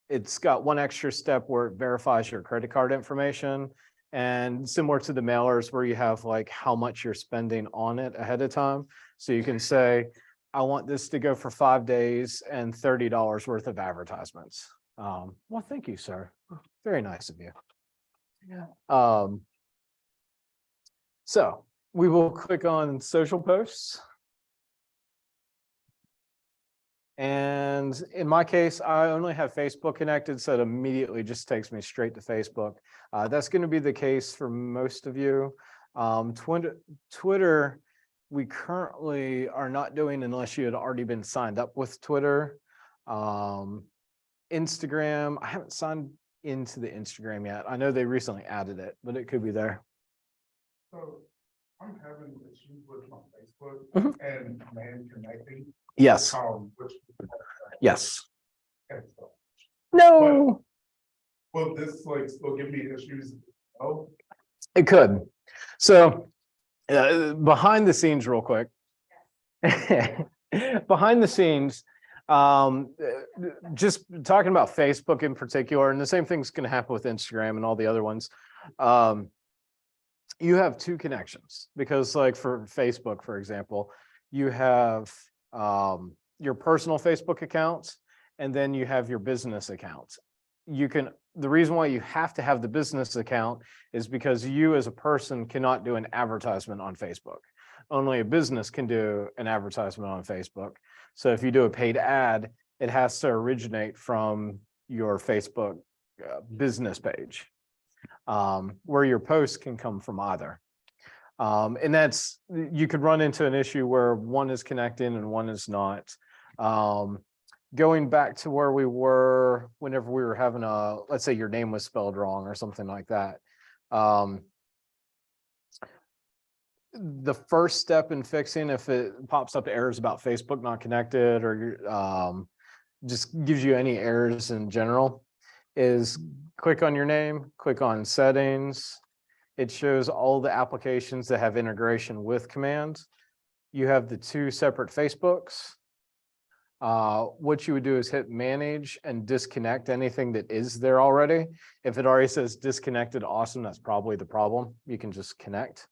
it's got one extra step where it verifies your credit card information, and similar to the mailers where you have like how much you're spending on it ahead of time. So you can say, I want this to go for 5 days and $30 worth of advertisements. Well, thank you, sir. Very nice of you. Yeah. So we will click on social posts. And in my case, I only have Facebook connected, so it immediately just takes me straight to Facebook. That's going to be the case for most of you. Twitter, we currently are not doing unless you had already been signed up with Twitter. Instagram, I haven't signed into the Instagram yet. I know they recently added it, but it could be there. So I'm having issues with my Facebook Mhm. and man connecting. Yes, Which. yes. Okay, so No, will this like still give me issues? Oh, it could. So behind the scenes real quick. Behind the scenes, just talking about Facebook in particular, and the same thing's going to happen with Instagram and all the other ones. You have two connections because like for Facebook, for example, you have your personal Facebook accounts, and then you have your business accounts. The reason why you have to have the business account is because you as a person cannot do an advertisement on Facebook. Only a business can do an advertisement on Facebook. So if you do a paid ad, it has to originate from your Facebook business page, where your posts can come from either. And you could run into an issue where one is connecting and one is not. Going back to where we were whenever we were having let's say your name was spelled wrong or something like that. The first step in fixing, if it pops up errors about Facebook not connected or just gives you any errors in general, is click on your name, click on settings. It shows all the applications that have integration with Command. You have the two separate Facebooks. What you would do is hit manage and disconnect anything that is there already. If it already says disconnected, awesome, that's probably the problem. You can just connect.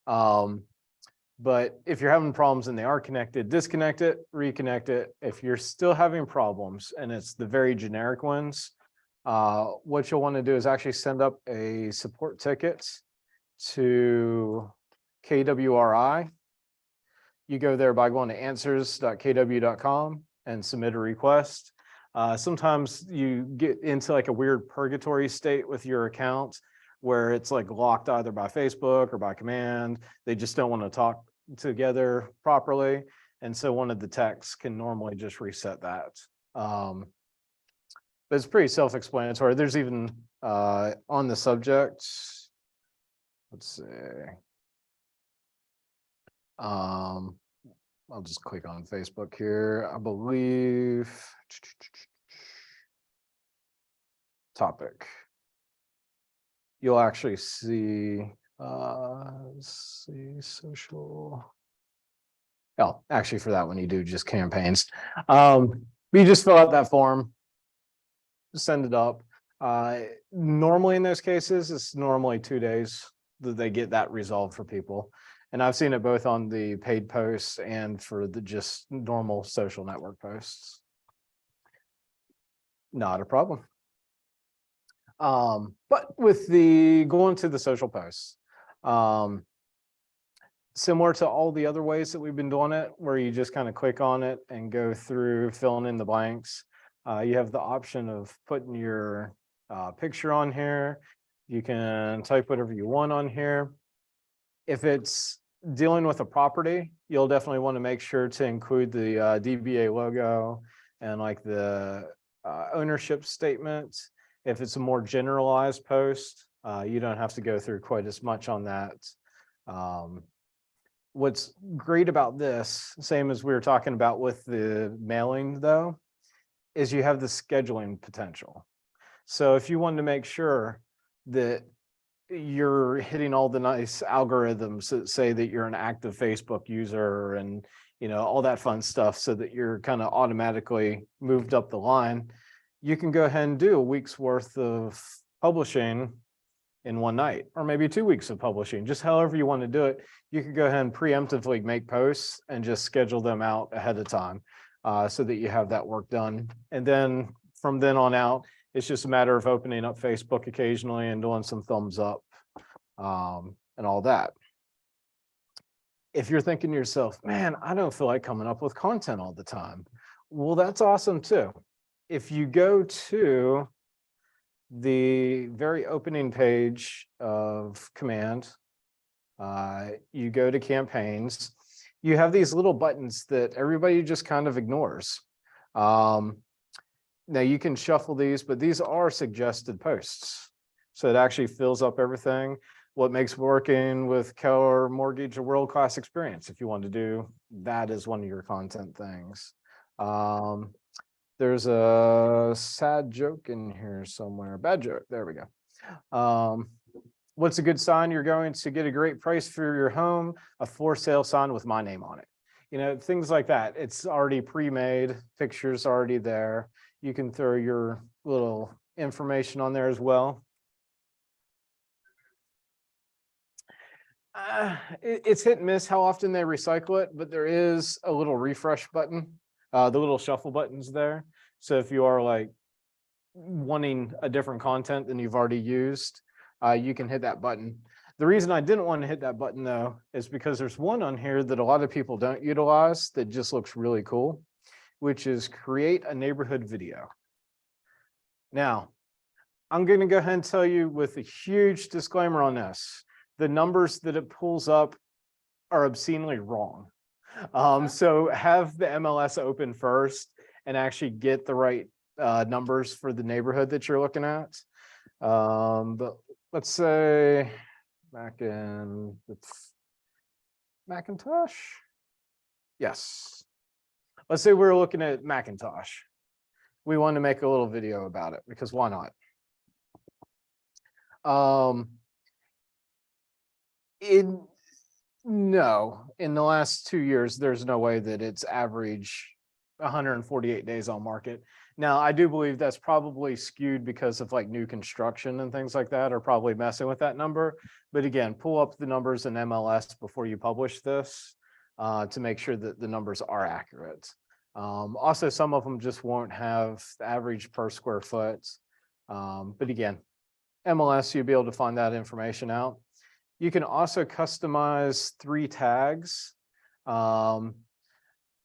But if you're having problems and they are connected, disconnect it, reconnect it. If you're still having problems and it's the very generic ones, what you'll want to do is actually send up a support ticket to KWRI. You go there by going to answers.kw.com and submit a request. Sometimes you get into like a weird purgatory state with your account where it's like locked either by Facebook or by Command. They just don't want to talk together properly. And so one of the techs can normally just reset that. But it's pretty self-explanatory. There's even on the subject, let's see. I'll just click on Facebook here. I believe topic. You'll actually see, let's see, social. Oh, actually for that one, you do just campaigns. You just fill out that form, send it up. Normally in those cases, it's normally 2 days that they get that resolved for people. And I've seen it both on the paid posts and for the just normal social network posts. Not a problem. But with the going to the social posts, similar to all the other ways that we've been doing it, where you just kind of click on it and go through filling in the blanks. You have the option of putting your picture on here. You can type whatever you want on here. If it's dealing with a property, you'll definitely want to make sure to include the DBA logo and like the ownership statement. If it's a more generalized post, you don't have to go through quite as much on that. What's great about this, same as we were talking about with the mailing though, is you have the scheduling potential. So if you wanted to make sure that you're hitting all the nice algorithms that say that you're an active Facebook user and, you know, all that fun stuff so that you're kind of automatically moved up the line, you can go ahead and do a week's worth of publishing in one night, or maybe 2 weeks of publishing, just however you want to do it. You could go ahead and preemptively make posts and just schedule them out ahead of time so that you have that work done. And then from then on out, it's just a matter of opening up Facebook occasionally and doing some thumbs up and all that. If you're thinking to yourself, man, I don't feel like coming up with content all the time. Well, that's awesome too. If you go to the very opening page of Command, you go to campaigns, you have these little buttons that everybody just kind of ignores. Now you can shuffle these, but these are suggested posts. So it actually fills up everything. What makes working with Keller Mortgage a world-class experience if you want to do that as one of your content things. There's a sad joke in here somewhere, bad joke, there we go. What's a good sign you're going to get a great price for your home? A for sale sign with my name on it. You know, things like that. It's already pre-made, pictures already there. You can throw your little information on there as well. It's hit and miss how often they recycle it, but there is a little refresh button, the little shuffle buttons there. So if you are like wanting a different content than you've already used, you can hit that button. The reason I didn't want to hit that button though, is because there's one on here that a lot of people don't utilize that just looks really cool, which is create a neighborhood video. Now, I'm going to go ahead and tell you with a huge disclaimer on this, the numbers that it pulls up are obscenely wrong. So have the MLS open first and actually get the right numbers for the neighborhood that you're looking at. But let's say back in Macintosh. Yes. Let's say we're looking at Macintosh. We want to make a little video about it because why not? No, in the last 2 years, there's no way that it's average 148 days on market. Now, I do believe that's probably skewed because of like new construction and things like that are probably messing with that number. But again, pull up the numbers in MLS before you publish this to make sure that the numbers are accurate. Also, some of them just won't have the average per square foot. But again, MLS, you'll be able to find that information out. You can also customize 3 tags.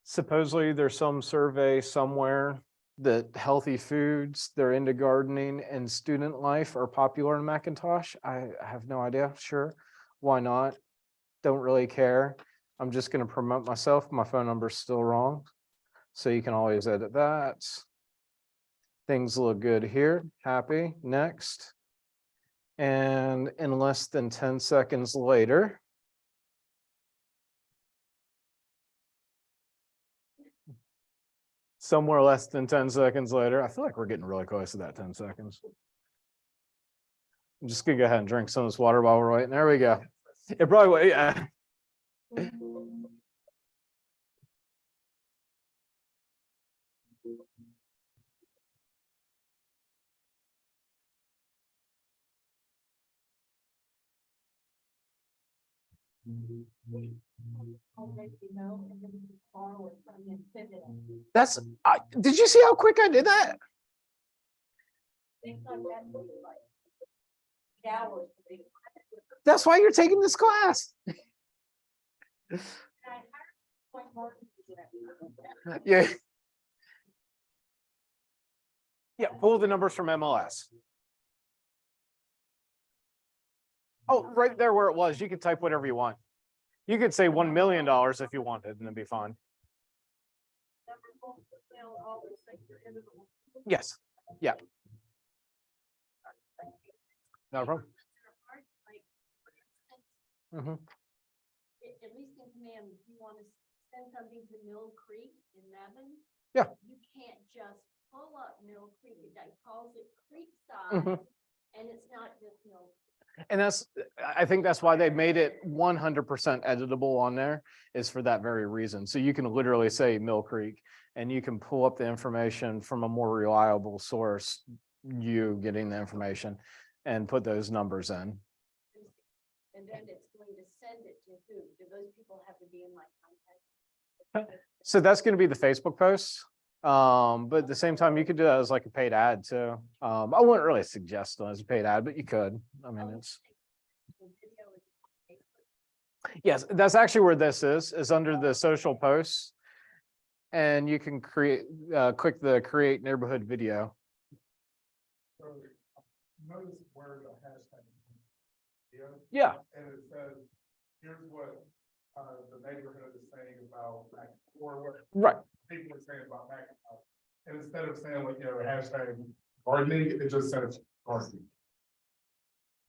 Supposedly there's some survey somewhere that healthy foods, they're into gardening, and student life are popular in Macintosh. I have no idea. Sure, why not? Don't really care. I'm just going to promote myself. My phone number is still wrong, so you can always edit that. Things look good here. Happy. Next. And in less than 10 seconds later, somewhere less than 10 seconds later, I feel like we're getting really close to that 10 seconds. I'm just gonna go ahead and drink some of this water while we're waiting. There we go. It probably will, yeah. That's, did you see how quick I did that? That's why you're taking this class. Yeah. Yeah, pull the numbers from MLS. Oh, right there where it was, you can type whatever you want. You could say $1 million if you wanted, and it'd be fine. Yes, yeah. No problem. Mhm. At least in command, if you want to send something to Mill Creek in Mebane. Yeah. You can't just pull up Mill Creek, it like calls it Mhm. Creekside, and it's not just Mill. And I think that's why they made it 100% editable on there, is for that very reason. So you can literally say Mill Creek and you can pull up the information from a more reliable source, you getting the information, and put those numbers in. And then it's going to send it to who? Do those people have to be in my contact? So that's going to be the Facebook posts. But at the same time, you could do that as like a paid ad too. I wouldn't really suggest it as a paid ad, but you could. I mean, it's. The video is on Facebook. Yes, that's actually where this is under the social posts. And you can click the create neighborhood video. So notice where the hashtag. Yeah. And it says, here's what, the neighborhood is saying about, or what Right. people are saying about Macintosh. And instead of saying like, hashtag gardening, it just says gardening.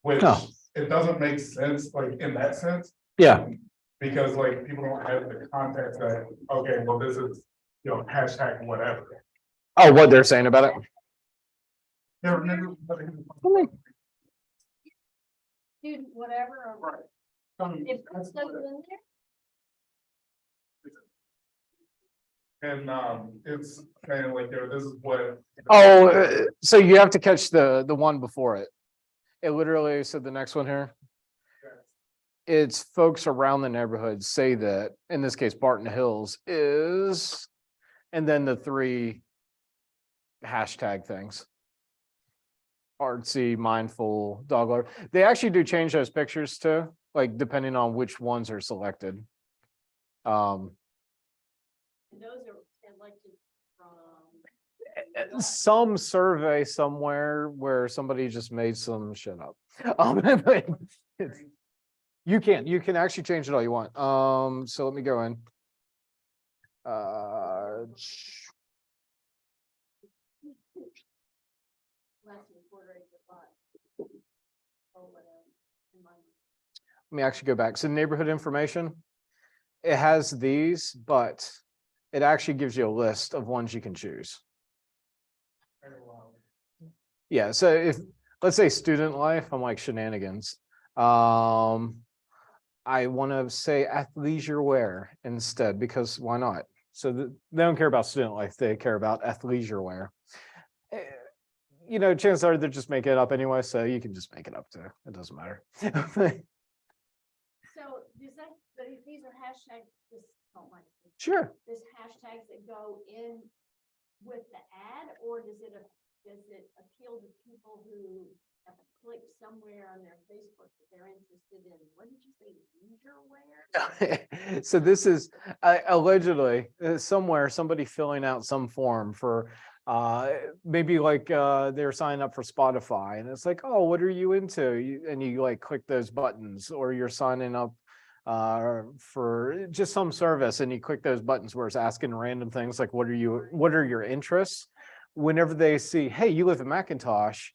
Which, Oh. it doesn't make sense, like, in that sense, Yeah. because like, people don't have the context that, okay, well, this is, hashtag whatever. Oh, what they're saying about it. Yeah, remember. Student, whatever, or if it's those in there. And it's saying like, this is what. Oh, so you have to catch the one before it. It literally said the next one here. It's folks around the neighborhood say that, in this case, Barton Hills is, and then the 3 hashtag things. Artsy, mindful, dog lover. They actually do change those pictures too, like depending on which ones are selected. And those are elected from. Some survey somewhere where somebody just made some shit up. But you can actually change it all you want. So let me go in. Less than a quarter acre lot. Or whatever, in my. Let me actually go back. So neighborhood information, it has these, but it actually gives you a list of ones you can choose. Yeah, so if, let's say student life, I'm like shenanigans. I want to say athleisure wear instead, because why not? So they don't care about student life, they care about athleisure wear. Chances are they're just making it up anyway, so you can just make it up too. It doesn't matter. So does that, but if these are hashtags, this, oh my. Sure. This hashtags that go in with the ad, or does it appeal to people who have clicked somewhere on their Facebook that they're interested in, what did you say, leisure wear? So this is allegedly somewhere, somebody filling out some form for maybe like they're signing up for Spotify, and it's like, oh, what are you into? And you like click those buttons, or you're signing up for just some service, and you click those buttons where it's asking random things like, what are your interests? Whenever they see, hey, you live in Macintosh,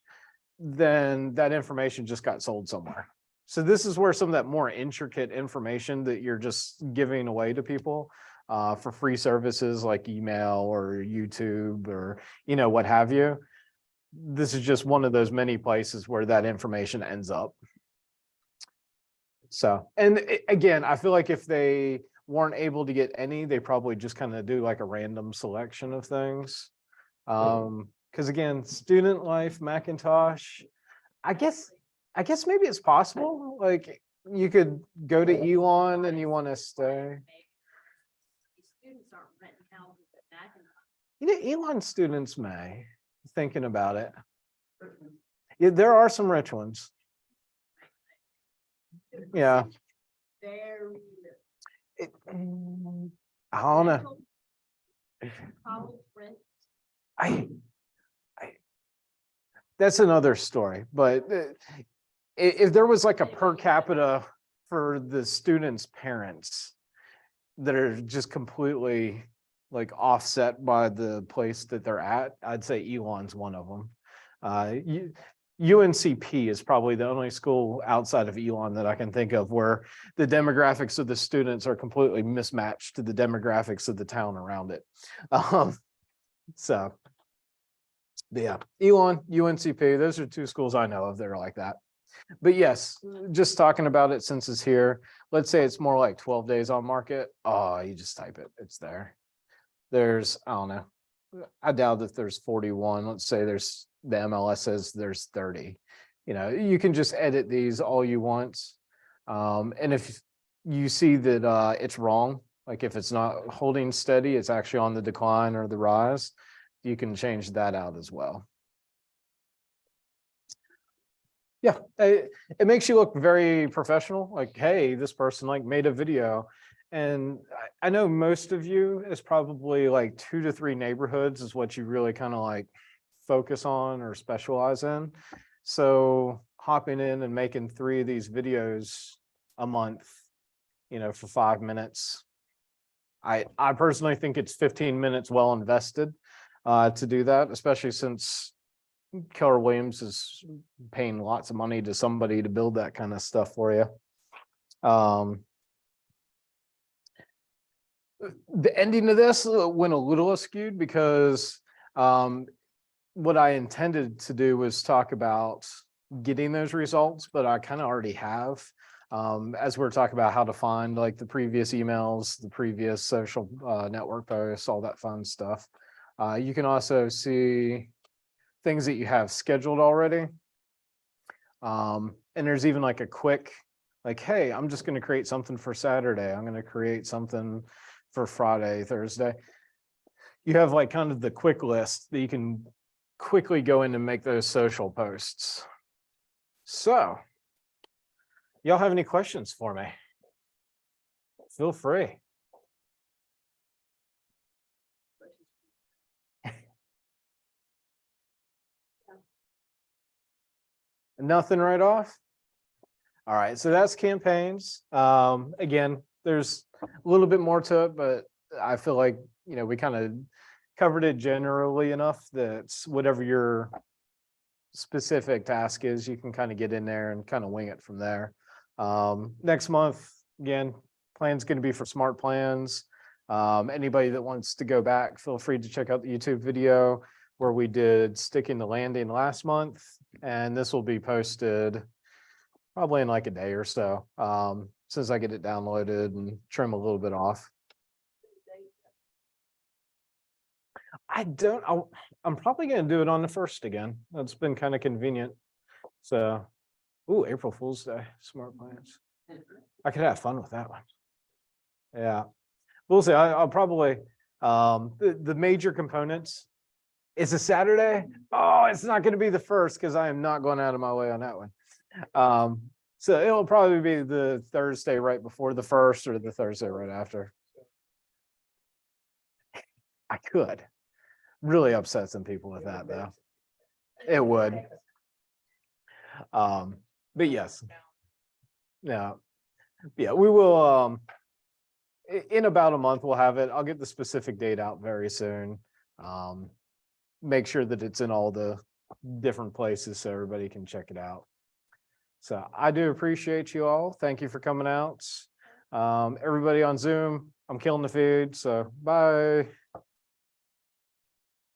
then that information just got sold somewhere. So this is where some of that more intricate information that you're just giving away to people for free services like email or YouTube or, what have you. This is just one of those many places where that information ends up. So, and again, I feel like if they weren't able to get any, they probably just kind of do like a random selection of things. Because again, student life, Macintosh, I guess maybe it's possible. Like you could go to Elon and you want to stay. Students aren't renting houses at Macintosh. Elon students may, thinking about it. Yeah, there are some rich ones. Yeah. Very. I don't know. College rent. That's another story, but if there was like a per capita for the students' parents that are just completely like offset by the place that they're at, I'd say Elon's one of them. UNCP is probably the only school outside of Elon that I can think of where the demographics of the students are completely mismatched to the demographics of the town around it. So, but yeah, Elon, UNCP, those are two schools I know of that are like that. But yes, just talking about it since it's here, let's say it's more like 12 days on market. Oh, you just type it, it's there. There's, I don't know. I doubt that there's 41. Let's say there's the MLS says there's 30. You know, you can just edit these all you want. And if you see that it's wrong, like if it's not holding steady, it's actually on the decline or the rise, you can change that out as well. Yeah, it makes you look very professional. Like, hey, this person like made a video. And I know most of you is probably like 2 to 3 neighborhoods is what you really kind of like focus on or specialize in. So hopping in and making 3 of these videos a month, you know, for 5 minutes. I personally think it's 15 minutes well invested to do that, especially since Keller Williams is paying lots of money to somebody to build that kind of stuff for you. The ending of this went a little skewed because what I intended to do was talk about getting those results, but I kind of already have. As we're talking about how to find like the previous emails, the previous social network posts, all that fun stuff. You can also see things that you have scheduled already. And there's even like a quick, like, hey, I'm just going to create something for Saturday. I'm going to create something for Friday, Thursday. You have like kind of the quick list that you can quickly go in and make those social posts. So, y'all have any questions for me? Feel free. Nothing right off? All right, so that's campaigns. Again, there's a little bit more to it, but I feel like, you know, we kind of covered it generally enough that whatever your specific task is, you can kind of get in there and kind of wing it from there. Next month, again, plan's going to be for smart plans. Anybody that wants to go back, feel free to check out the YouTube video where we did sticking the landing last month, and this will be posted probably in like a day or so, since I get it downloaded and trim a little bit off. I'm probably going to do it on the 1st again. That's been kind of convenient. So, ooh, April Fool's Day, smart plans. I could have fun with that one. Yeah, we'll see. I'll probably, the major components. It's a Saturday. Oh, it's not going to be the 1st because I am not going out of my way on that one. So it'll probably be the Thursday right before the 1st or the Thursday right after. I could really upset some people with that though. It would. But yes. Yeah. Yeah, we will in about a month we'll have it. I'll get the specific date out very soon. Make sure that it's in all the different places so everybody can check it out. So I do appreciate you all. Thank you for coming out. Everybody on Zoom, I'm killing the feed, so bye.